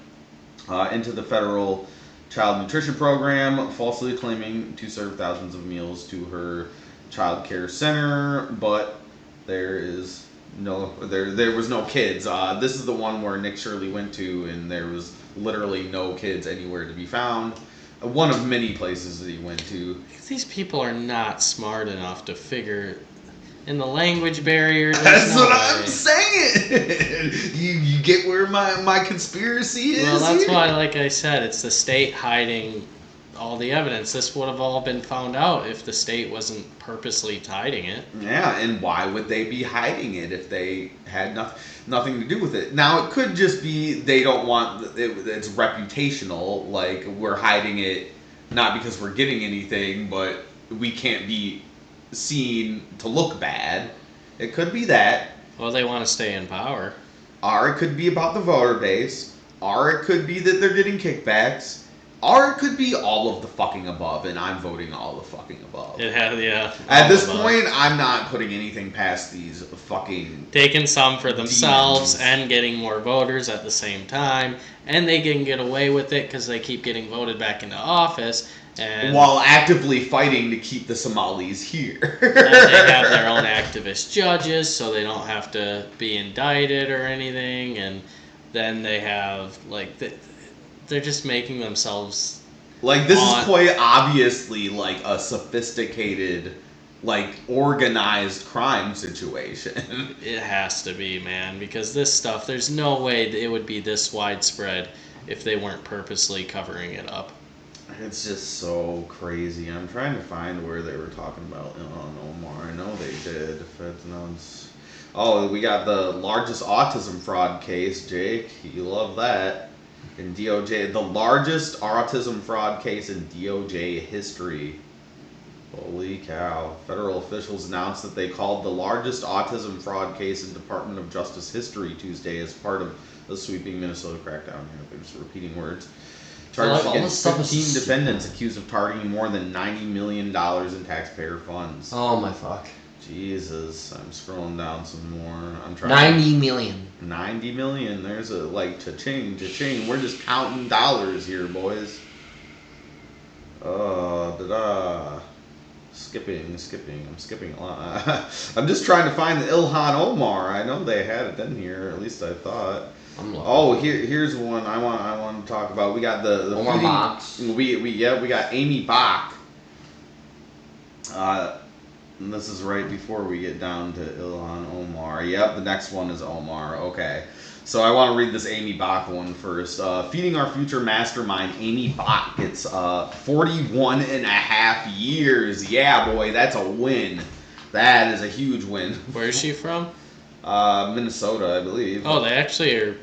into the federal child nutrition program, falsely claiming to serve thousands of meals to her child care center, but there was no kids. This is the one where Nick Shirley went to, and there was literally no kids anywhere to be found. One of many places that he went to. These people are not smart enough to figure in the language barrier. That's what I'm saying. You get where my conspiracy is? Well, that's why, like I said, it's the state hiding all the evidence. This would have all been found out if the state wasn't purposely hiding it. Yeah, and why would they be hiding it if they had nothing to do with it? Now, it could just be they don't want it's reputational, like we're hiding it not because we're getting anything, but we can't be seen to look bad. It could be that. Well, they want to stay in power. Or it could be about the voter base. Or it could be that they're getting kickbacks. Or it could be all of the fucking above, and I'm voting all the fucking above. Yeah. At this point, I'm not putting anything past these fucking... Taking some for themselves demons. and getting more voters at the same time, and they can get away with it because they keep getting voted back into office. And while actively fighting to keep the Somalis here. and they have their own activist judges, so they don't have to be indicted or anything, and then they have, they're just making themselves... This is quite obviously, a sophisticated, organized crime situation. It has to be, man, because this stuff, there's no way it would be this widespread if they weren't purposely covering it up. It's just so crazy. I'm trying to find where they were talking about Ilhan Omar. I know they did. Oh, we got the largest autism fraud case, Jake. You love that. In DOJ, the largest autism fraud case in DOJ history. Holy cow. Federal officials announced that they called the largest autism fraud case in Department of Justice history Tuesday as part of the sweeping Minnesota crackdown. Here, they're just repeating words. Charged Like, against 15 defendants accused of targeting more than $90 million in taxpayer funds. Oh my fuck. Jesus, I'm scrolling down some more. I'm trying. 90 million. 90 million. There's a cha-ching. We're just counting dollars here, boys. Skipping. I'm skipping a lot. I'm just trying to find the Ilhan Omar. I know they had it in here. At least I thought. Oh, here's one I want to talk about. We got the Omar feeding, Box. we got Amy Bach. And this is right before we get down to Ilhan Omar. Yep, the next one is Omar. Okay. So I want to read this Amy Bach one first. Feeding Our Future mastermind, Amy Bach gets 41 and a half years. Yeah, boy, that's a win. That is a huge win. Where is she from? Minnesota, I believe. Oh, they actually are.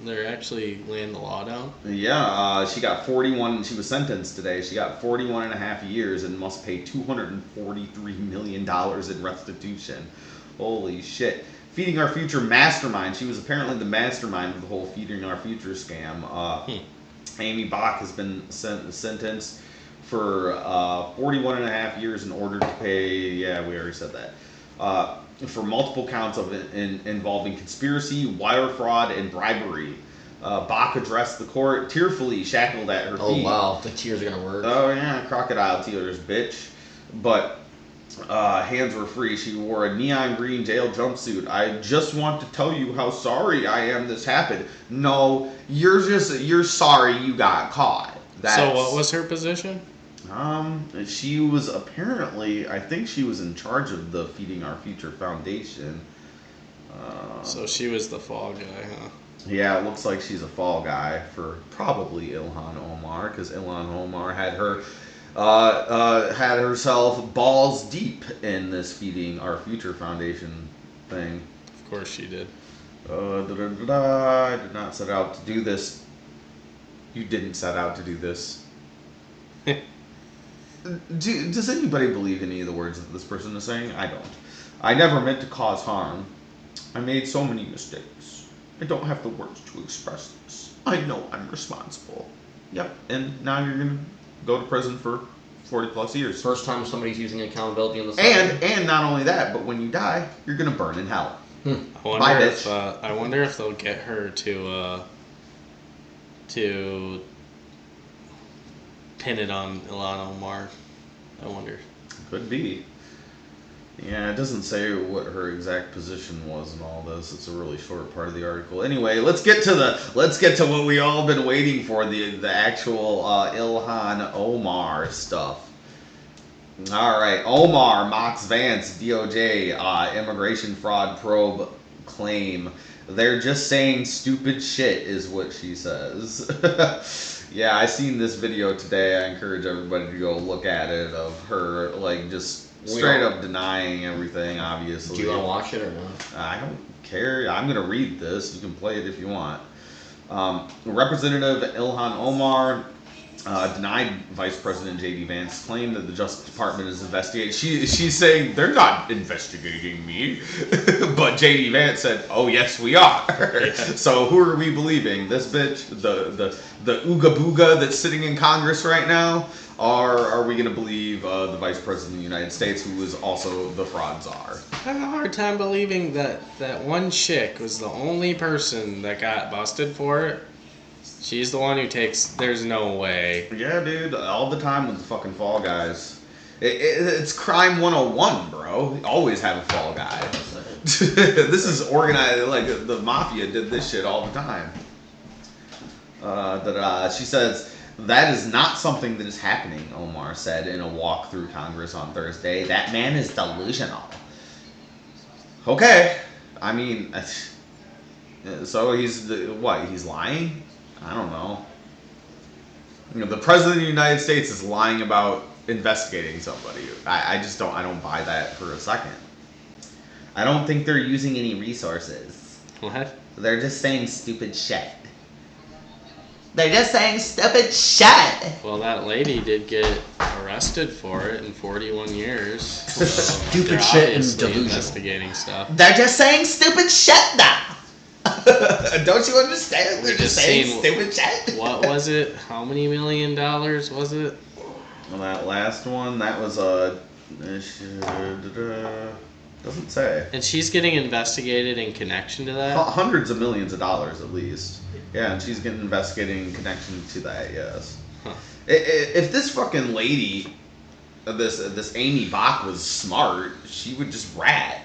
They're actually laying the law down. Yeah, she got 41. She was sentenced today. She got 41 and a half years and must pay $243 million in restitution. Holy shit. Feeding Our Future mastermind. She was apparently the mastermind of the whole Feeding Our Future scam. Amy Bach has been sentenced for 41 and a half years in order to pay, yeah, we already said that, for multiple counts of involving conspiracy, wire fraud, and bribery. Bach addressed the court tearfully, shackled at her feet. Oh wow, the tears are gonna work. Oh yeah, crocodile tears, bitch. But hands were free. She wore a neon green jail jumpsuit. I just want to tell you how sorry I am this happened. No, you're sorry you got caught. So what was her position? She was apparently, I think she was in charge of the Feeding Our Future Foundation. So she was the fall guy, huh? Yeah, it looks like she's a fall guy for probably Ilhan Omar, because Ilhan Omar had herself balls deep in this Feeding Our Future Foundation thing. Of course she did. I did not set out to do this. You didn't set out to do this. Does anybody believe any of the words that this person is saying? I don't. I never meant to cause harm. I made so many mistakes. I don't have the words to express this. I know I'm responsible. Yep, and now you're going to go to prison for 40 plus years. First time somebody's using accountability on the side. And not only that, but when you die, you're going to burn in hell. I wonder if they'll get her to pin it on Ilhan Omar. I wonder. Could be. Yeah, it doesn't say what her exact position was in all this. It's a really short part of the article. Anyway, let's get to what we all been waiting for, the actual Ilhan Omar stuff. All right, Omar mocks Vance DOJ immigration fraud probe claim. They're just saying stupid shit, is what she says. Yeah, I seen this video today. I encourage everybody to go look at it, of her just straight up denying everything, obviously. Do you want to watch it or not? I don't care. I'm going to read this. You can play it if you want. Representative Ilhan Omar denied Vice President J.D. Vance's claim that the Justice Department is investigating. She's saying, they're not investigating me. But J.D. Vance said, oh, yes, we are. Yeah. So who are we believing? This bitch? The Ooga Booga that's sitting in Congress right now? Or are we going to believe the Vice President of the United States, who is also the fraud czar? I have a hard time believing that one chick was the only person that got busted for it. She's the one who takes... There's no way. Yeah, dude. All the time with the fucking fall guys. It's crime 101, bro. Always have a fall guy. This is organized. Like, the mafia did this shit all the time. She says, that is not something that is happening, Omar said in a walk through Congress on Thursday. That man is delusional. Okay. I mean, so he's lying? I don't know. You know, the president of the United States is lying about investigating somebody. I just don't. I don't buy that for a second. I don't think they're using any resources. What? They're just saying stupid shit. They're just saying stupid shit. Well, that lady did get arrested for it in 41 years. So Stupid they're shit and obviously delusional. investigating stuff. They're just saying stupid shit now. Don't you understand? They're We just just saying seen- stupid shit. What was it? How many $1 million was it? Well, that last one, that was a. Doesn't say. And she's getting investigated in connection to that? Hundreds of millions of dollars at least. Yeah, and she's getting investigated in connection to that. Yes. Huh. If this fucking lady, this Amy Bach was smart, she would just rat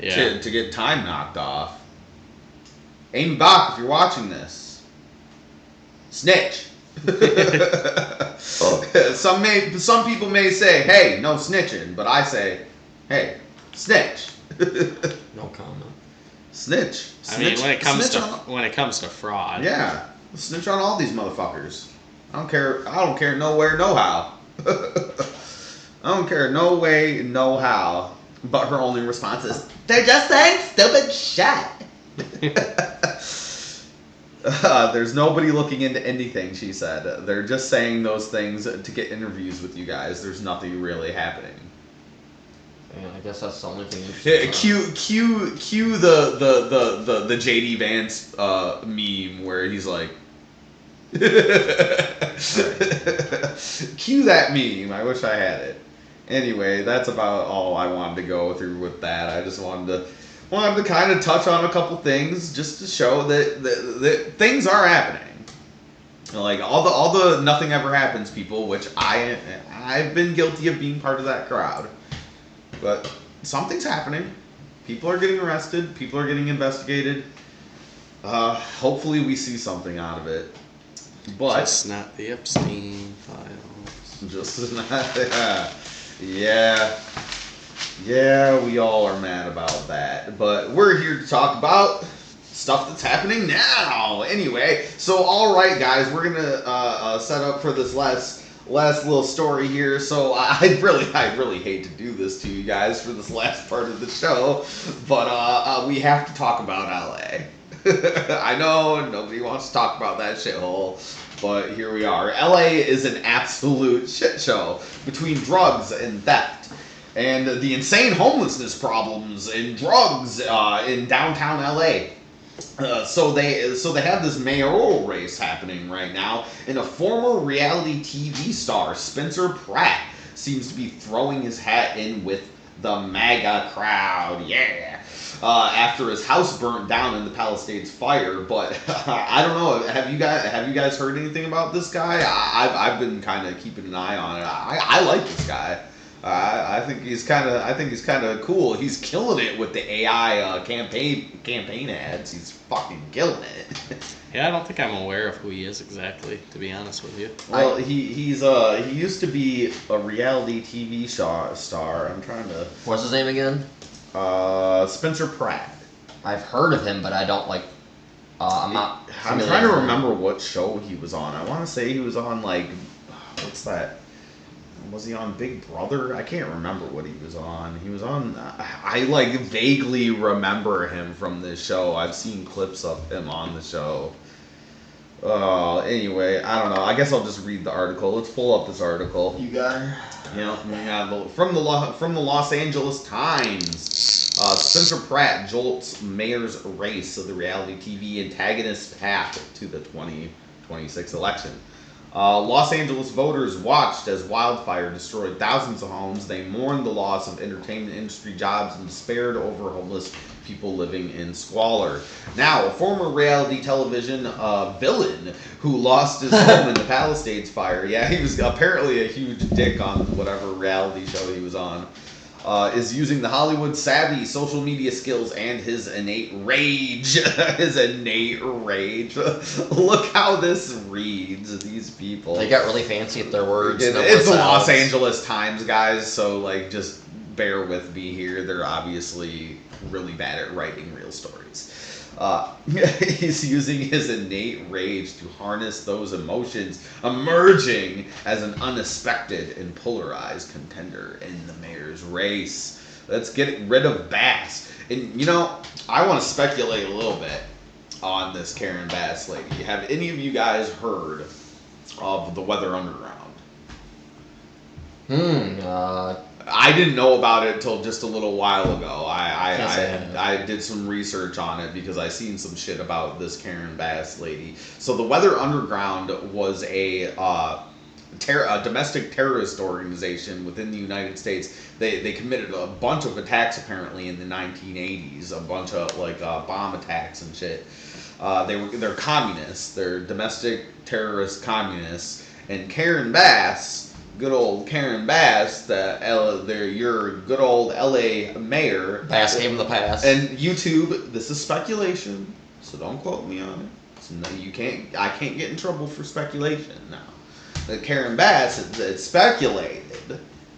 Yeah. to get time knocked off. Amy Bach, if you're watching this, snitch. Some people may say, "Hey, no snitching," but I say, "Hey, snitch." No comment. Snitch. I mean, when it comes snitch to on- when it comes to fraud. yeah, snitch on all these motherfuckers. I don't care. I don't care nowhere, no how. I don't care no way, no how. But her only response is, They're just saying stupid shit. "There's nobody looking into anything," she said. "They're just saying those things to get interviews with you guys. There's nothing really happening." Yeah, I guess that's the only thing. Yeah, cue the JD Vance meme where he's like, cue that meme. I wish I had it. Anyway, that's about all I wanted to go through with that. I just wanted to kind of touch on a couple things just to show that things are happening. Like all the nothing ever happens people, which I've been guilty of being part of that crowd. But something's happening. People are getting arrested. People are getting investigated. Hopefully we see something out of it. But Just not the Epstein files. just not. Yeah, we all are mad about that. But we're here to talk about stuff that's happening now. Anyway, so all right, guys, we're gonna set up for this last little story here. So I really hate to do this to you guys for this last part of the show, but we have to talk about LA. I know nobody wants to talk about that shithole, but here we are. LA is an absolute shit show between drugs and theft, and the insane homelessness problems and drugs in downtown LA. So they have this mayoral race happening right now, and a former reality TV star, Spencer Pratt, seems to be throwing his hat in with the MAGA crowd. Yeah. After his house burnt down in the Palisades fire, but I don't know. Have you guys heard anything about this guy? I've been kind of keeping an eye on it. I like this guy. I think he's kind of cool. He's killing it with the AI campaign ads. He's fucking killing it. Yeah, I don't think I'm aware of who he is exactly, to be honest with you. Well, he used to be a reality TV star. I'm trying to. What's his name again? Spencer Pratt. I've heard of him, but I don't like. I'm not. I'm trying to remember what show he was on. I want to say he was on like, what's that? Was he on Big Brother? I can't remember what he was on. He was on. I like vaguely remember him from this show. I've seen clips of him on the show. Anyway, I don't know. I guess I'll just read the article. Let's pull up this article. You got her. You know, we have from the Los Angeles Times. Spencer Pratt jolts mayor's race of the reality TV antagonist path to the 2026 election. Los Angeles voters watched as wildfire destroyed thousands of homes. They mourned the loss of entertainment industry jobs and despaired over homeless people living in squalor. Now, a former reality television villain who lost his home in the Palisades fire, yeah, he was apparently a huge dick on whatever reality show he was on, is using the Hollywood savvy, social media skills, and his innate rage. Look how this reads, these people. They got really fancy with their words. It's the Los Angeles Times, guys, so like just bear with me here. They're obviously really bad at writing real stories. He's using his innate rage to harness those emotions, emerging as an unexpected and polarized contender in the mayor's race. Let's get rid of Bass. And, you know, I want to speculate a little bit on this Karen Bass lady. Have any of you guys heard of the Weather Underground? I didn't know about it until just a little while ago. I did some research on it because I seen some shit about this Karen Bass lady. So the Weather Underground was a domestic terrorist organization within the United States. They committed a bunch of attacks apparently in the 1980s, a bunch of like bomb attacks and shit. They're communists. They're domestic terrorist communists. And Karen Bass, good old Karen Bass, your good old LA mayor. Bass gave him the pass. And YouTube, this is speculation, so don't quote me on it. So no, I can't get in trouble for speculation now. That Karen Bass, it's speculated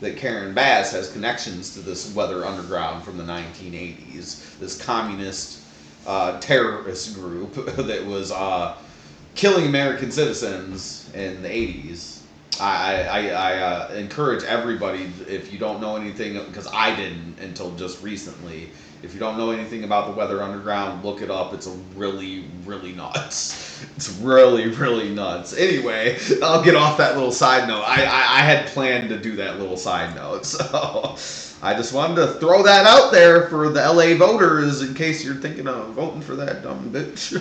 that Karen Bass has connections to this Weather Underground from the 1980s, this communist terrorist group that was killing American citizens in the 80s. I encourage everybody, if you don't know anything, because I didn't until just recently, if you don't know anything about the Weather Underground, look it up. It's really, really nuts. It's really, really nuts. Anyway, I'll get off that little side note. I had planned to do that little side note, so I just wanted to throw that out there for the LA voters in case you're thinking of voting for that dumb bitch.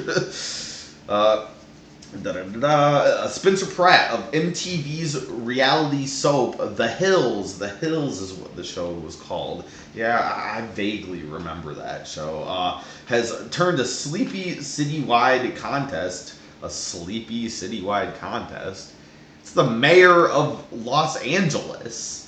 Spencer Pratt of MTV's reality soap The Hills. The Hills is what the show was called. Yeah, I vaguely remember that show. Has turned a sleepy citywide contest. A sleepy citywide contest. It's the mayor of Los Angeles.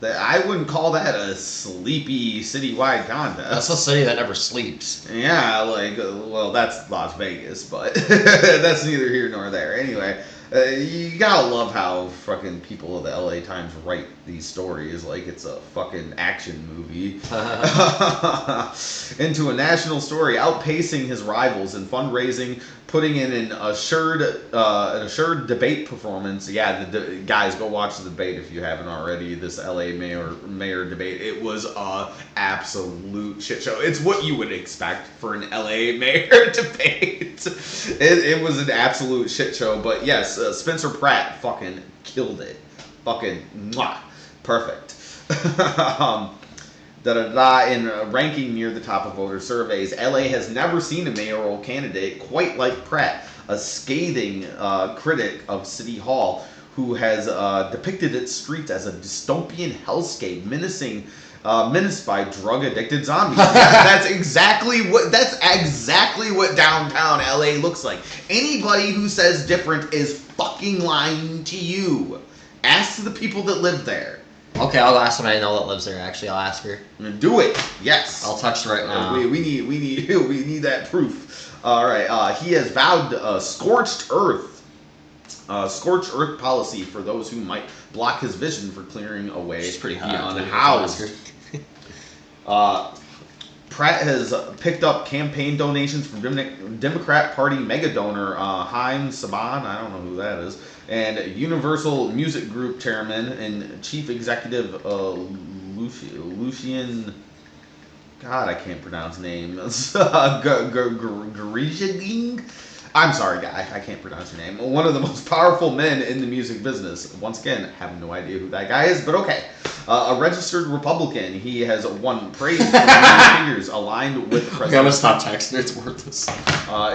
I wouldn't call that a sleepy citywide contest. That's a city that never sleeps. Yeah, well, that's Las Vegas, but that's neither here nor there. Anyway, you gotta love how fucking people of the LA Times write these stories like it's a fucking action movie. Into a national story, outpacing his rivals in fundraising, putting in an assured debate performance. Yeah, guys, go watch the debate if you haven't already. This LA mayor debate. It was a absolute shit show. It's what you would expect for an LA mayor debate. It was an absolute shit show. But yes, Spencer Pratt fucking killed it. Fucking mwah, perfect. In ranking near the top of voter surveys, LA has never seen a mayoral candidate quite like Pratt, a scathing critic of City Hall who has depicted its streets as a dystopian hellscape menaced by drug-addicted zombies. That's exactly what downtown LA looks like. Anybody who says different is fucking lying to you. Ask the people that live there. Okay, I'll ask somebody I know that lives there. Actually, I'll ask her. Do it. Yes. I'll text her right now. We need that proof. All right. He has vowed scorched earth policy for those who might block his vision for clearing away She's pretty hot, the unhoused. Pratt has picked up campaign donations from Democrat Party mega donor Haim Saban, I don't know who that is, and Universal Music Group chairman and chief executive Lucien. God, I can't pronounce names. Garijaging? I'm sorry, guy. I can't pronounce your name. One of the most powerful men in the music business. Once again, have no idea who that guy is, but okay. A registered Republican. He has won praise from many figures aligned with President. I'm gonna stop texting. It's worthless.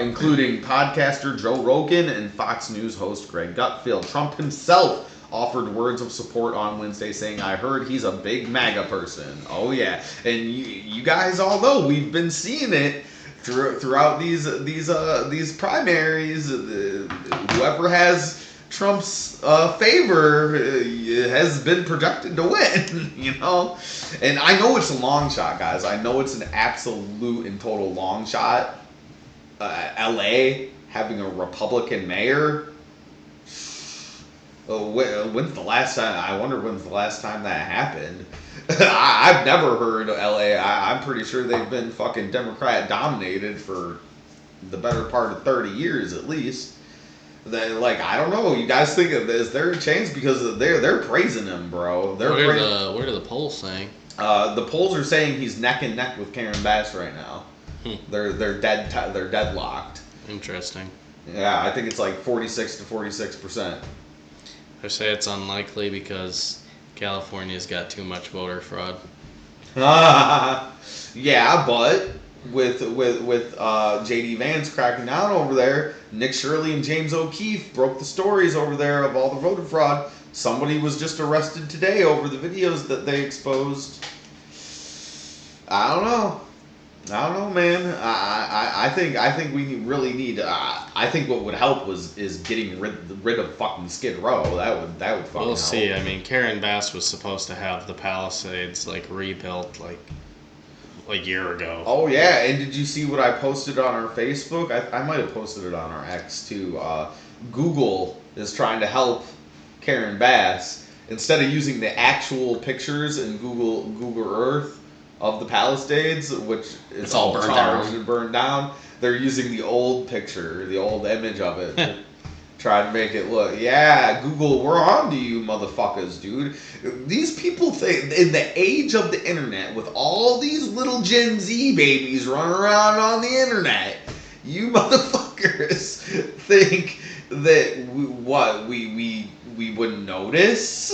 Including podcaster Joe Rogan and Fox News host Greg Gutfeld. Trump himself offered words of support on Wednesday, saying, "I heard he's a big MAGA person." Oh yeah, and you guys all know we've been seeing it throughout these primaries. Whoever has Trump's favor has been projected to win, you know? And I know it's a long shot, guys. I know it's an absolute and total long shot. LA having a Republican mayor. When's the last time? I wonder when's the last time that happened. I've never heard LA. I'm pretty sure they've been fucking Democrat dominated for the better part of 30 years at least. That, like, I don't know. You guys think of is there a chance because they're praising him, bro? What are the polls saying? The polls are saying he's neck and neck with Karen Bass right now. They're deadlocked. Interesting. Yeah, I think it's like 46 to 46%. I say it's unlikely because California's got too much voter fraud. Yeah, but with J.D. Vance cracking down over there, Nick Shirley and James O'Keefe broke the stories over there of all the voter fraud. Somebody was just arrested today over the videos that they exposed. I don't know, man. I think we really need. I think what would help is getting rid of fucking Skid Row. That would fucking help. We'll see. I mean, Karen Bass was supposed to have the Palisades like rebuilt like a year ago. Oh yeah, and did you see what I posted on our Facebook? I might have posted it on our X too. Google is trying to help Karen Bass instead of using the actual pictures in Google Earth of the Palisades, which is all charged and burned down. They're using the old picture, the old image of it, to try to make it look. Yeah, Google, we're on to you, motherfuckers, dude. These people think in the age of the internet, with all these little Gen Z babies running around on the internet, you motherfuckers think that we wouldn't notice.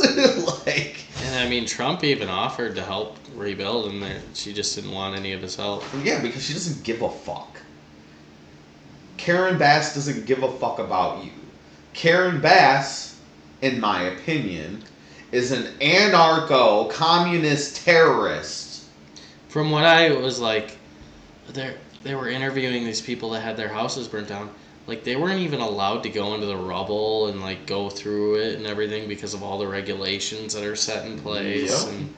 Like, and I mean, Trump even offered to help rebuild, and she just didn't want any of his help. Yeah, because she doesn't give a fuck. Karen Bass doesn't give a fuck about you. Karen Bass, in my opinion, is an anarcho-communist terrorist. From what I was like, they were interviewing these people that had their houses burnt down. Like, they weren't even allowed to go into the rubble and, like, go through it and everything because of all the regulations that are set in place. Yep. And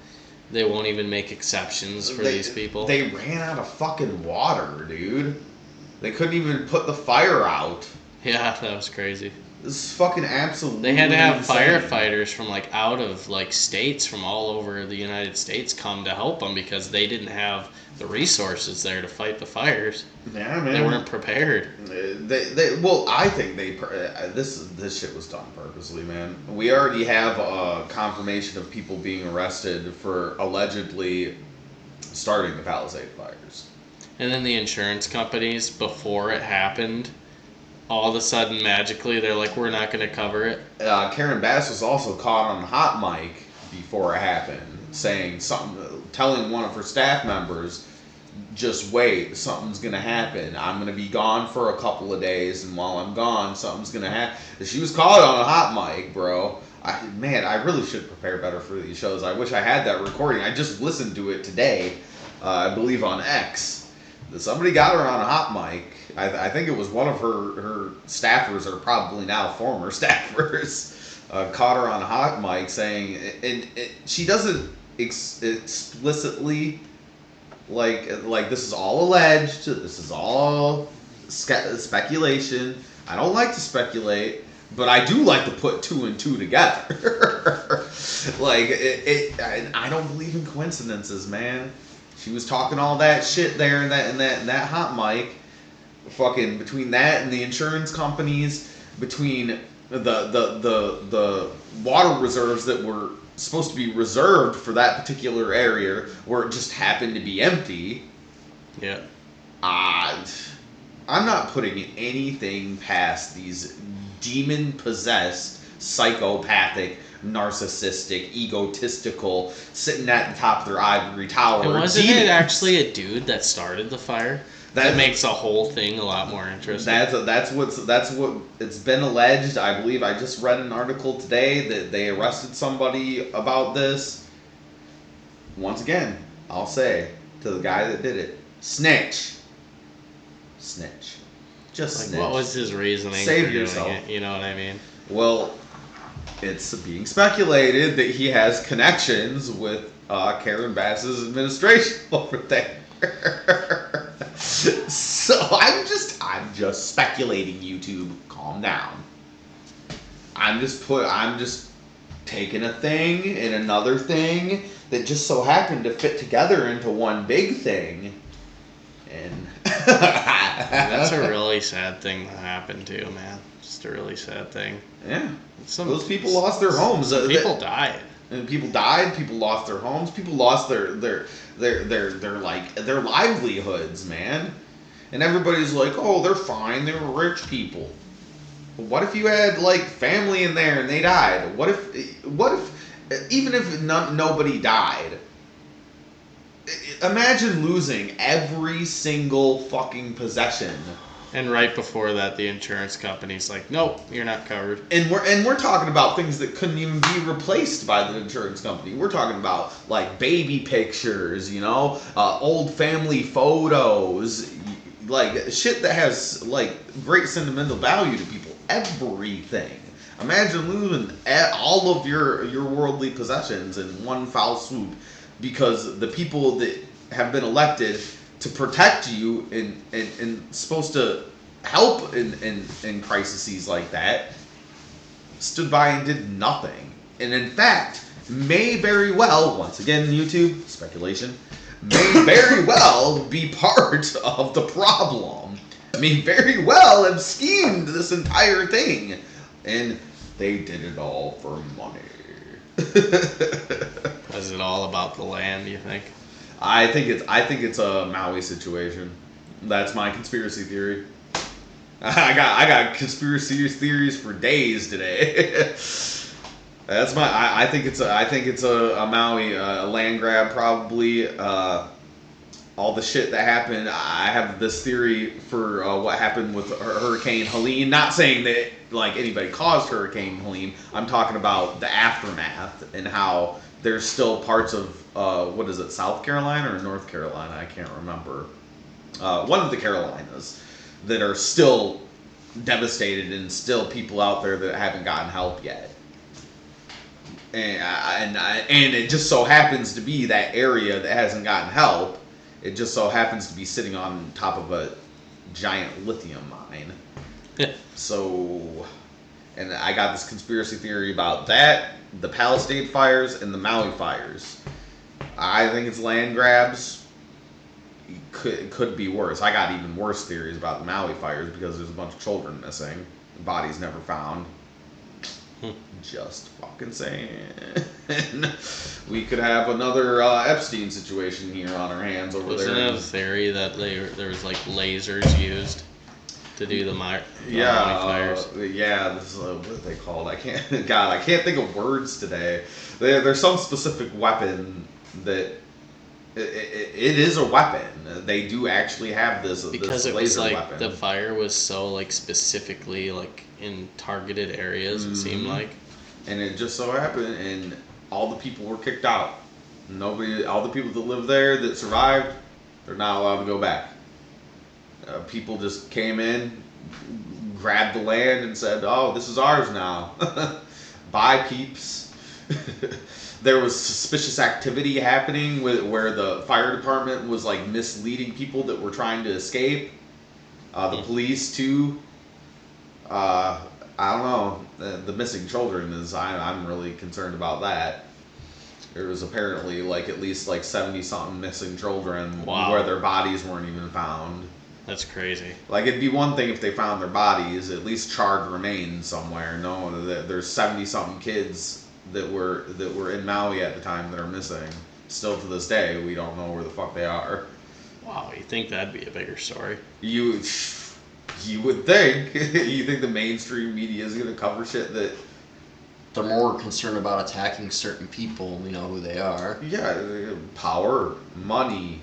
they won't even make exceptions for these people. They ran out of fucking water, dude. They couldn't even put the fire out. Yeah, that was crazy. This is fucking absolutely They had to have insane. firefighters from, like, out of, like, states from all over the United States come to help them because they didn't have the resources there to fight the fires. Yeah, man. They weren't prepared. Well, I think this shit was done purposely, man. We already have a confirmation of people being arrested for allegedly starting the Palisade fires. And then the insurance companies, before it happened, all of a sudden, magically, they're like, we're not going to cover it. Karen Bass was also caught on hot mic before it happened, saying something, telling one of her staff members, just wait, something's going to happen. I'm going to be gone for a couple of days, and while I'm gone, something's going to happen. She was caught on a hot mic, bro. I really should prepare better for these shows. I wish I had that recording. I just listened to it today, I believe on X. Somebody got her on a hot mic. I think it was one of her staffers, or probably now former staffers, caught her on a hot mic saying, and she doesn't explicitly, like this is all alleged, this is all speculation. I don't like to speculate, but I do like to put two and two together. Like, I don't believe in coincidences, man. She was talking all that shit there in that hot mic. Fucking between that and the insurance companies, between the water reserves that were supposed to be reserved for that particular area, where it just happened to be empty. Yeah. I'm not putting anything past these demon-possessed, psychopathic, narcissistic, egotistical, sitting at the top of their ivory tower. And wasn't it actually a dude that started the fire? That makes the whole thing a lot more interesting. That's what it's been alleged. I believe I just read an article today that they arrested somebody about this. Once again, I'll say to the guy that did it, snitch. Just like, snitch. what was his reasoning Save for yourself. doing it? You know what I mean? Well, it's being speculated that he has connections with Karen Bass's administration over there. So I'm just speculating, YouTube. Calm down. I'm just taking a thing and another thing that just so happened to fit together into one big thing. And That's a really sad thing that happened too, man. Just a really sad thing. Yeah. Some, Those people lost their homes. People died. And people died. People lost their homes. People lost their livelihoods, man. And everybody's like, oh, they're fine. They were rich people. But what if you had like family in there and they died? What if even if nobody died? Imagine losing every single fucking possession. And right before that, the insurance company's like, "Nope, you're not covered." And we're talking about things that couldn't even be replaced by the insurance company. We're talking about like baby pictures, old family photos, like shit that has like great sentimental value to people. Everything. Imagine losing all of your worldly possessions in one foul swoop because the people that have been elected to protect you and supposed to help in crises like that stood by and did nothing. And in fact, may very well, once again, YouTube, speculation, may very well be part of the problem. May very well have schemed this entire thing. And they did it all for money. Was it all about the land, you think? I think it's a Maui situation. That's my conspiracy theory. I got conspiracy theories for days today. That's my. I think it's a Maui land grab probably. All the shit that happened. I have this theory for what happened with Hurricane Helene. Not saying that like anybody caused Hurricane Helene. I'm talking about the aftermath and how there's still parts of what is it, South Carolina or North Carolina? I can't remember. One of the Carolinas that are still devastated and still people out there that haven't gotten help yet. And it just so happens to be that area that hasn't gotten help. It just so happens to be sitting on top of a giant lithium mine. So, and I got this conspiracy theory about that, the Palisade fires, and the Maui fires. I think it's land grabs. It could be worse. I got even worse theories about the Maui fires because there's a bunch of children missing. Bodies never found. Just fucking saying. We could have another Epstein situation here on our hands over there. Wasn't it a theory that there was like lasers used to do the Maui fires? Yeah, this is, what are they called? I can't think of words today. There's some specific weapon that it is a weapon. They do actually have this because this it was like weapon. The fire was so like specifically like in targeted areas. It seemed like, and it just so happened, and all the people were kicked out. All the people that lived there that survived, they're not allowed to go back. People just came in, grabbed the land, and said, "Oh, this is ours now. Bye, peeps." There was suspicious activity happening where the fire department was like misleading people that were trying to escape. The police too. I don't know. The missing children is. I'm really concerned about that. There was apparently like at least like 70-something missing children where their bodies weren't even found. That's crazy. Like it'd be one thing if they found their bodies, at least charred remains somewhere. No, there's 70-something kids that were in Maui at the time that are missing. Still to this day, we don't know where the fuck they are. Wow, you think that'd be a bigger story? You would think. You think the mainstream media is gonna cover shit that They're more concerned about attacking certain people. We know who they are. Yeah, power, money.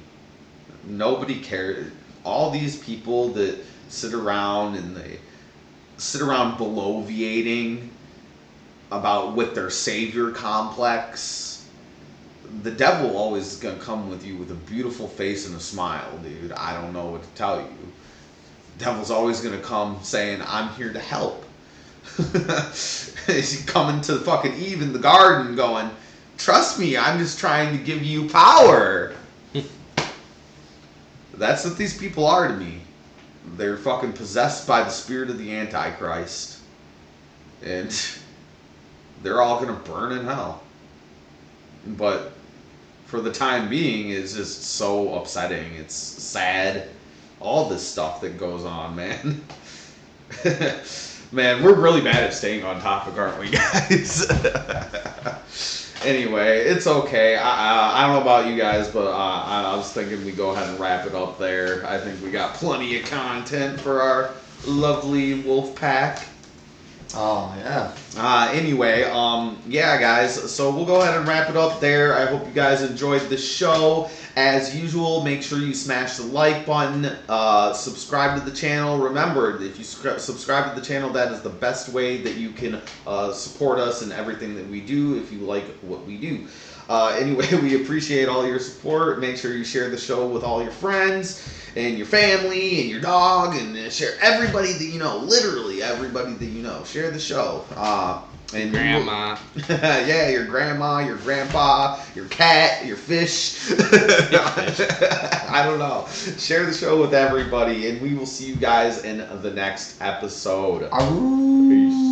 Nobody cares. All these people that sit around and they sit around bloviating about with their savior complex. The devil always is gonna come with you with a beautiful face and a smile, dude. I don't know what to tell you. The devil's always gonna come saying, "I'm here to help." He's coming to fucking Eve in the garden going, "Trust me, I'm just trying to give you power." That's what these people are to me. They're fucking possessed by the spirit of the Antichrist. And they're all gonna burn in hell. But for the time being, it's just so upsetting. It's sad. all this stuff that goes on, man. Man, we're really bad at staying on topic, aren't we, guys? Anyway, it's okay. I don't know about you guys, but I was thinking we go ahead and wrap it up there. I think we got plenty of content for our lovely wolf pack. Oh, yeah. Anyway, yeah, guys, so we'll go ahead and wrap it up there. I hope you guys enjoyed the show. As usual, make sure you smash the like button, subscribe to the channel. Remember, if you subscribe to the channel, that is the best way that you can support us in everything that we do if you like what we do. Anyway, we appreciate all your support. Make sure you share the show with all your friends and your family and your dog, and share everybody that you know, literally everybody that you know. Share the show. And Grandma. Yeah, your grandma, your grandpa, your cat, your fish. I don't know. Share the show with everybody, and we will see you guys in the next episode. Peace.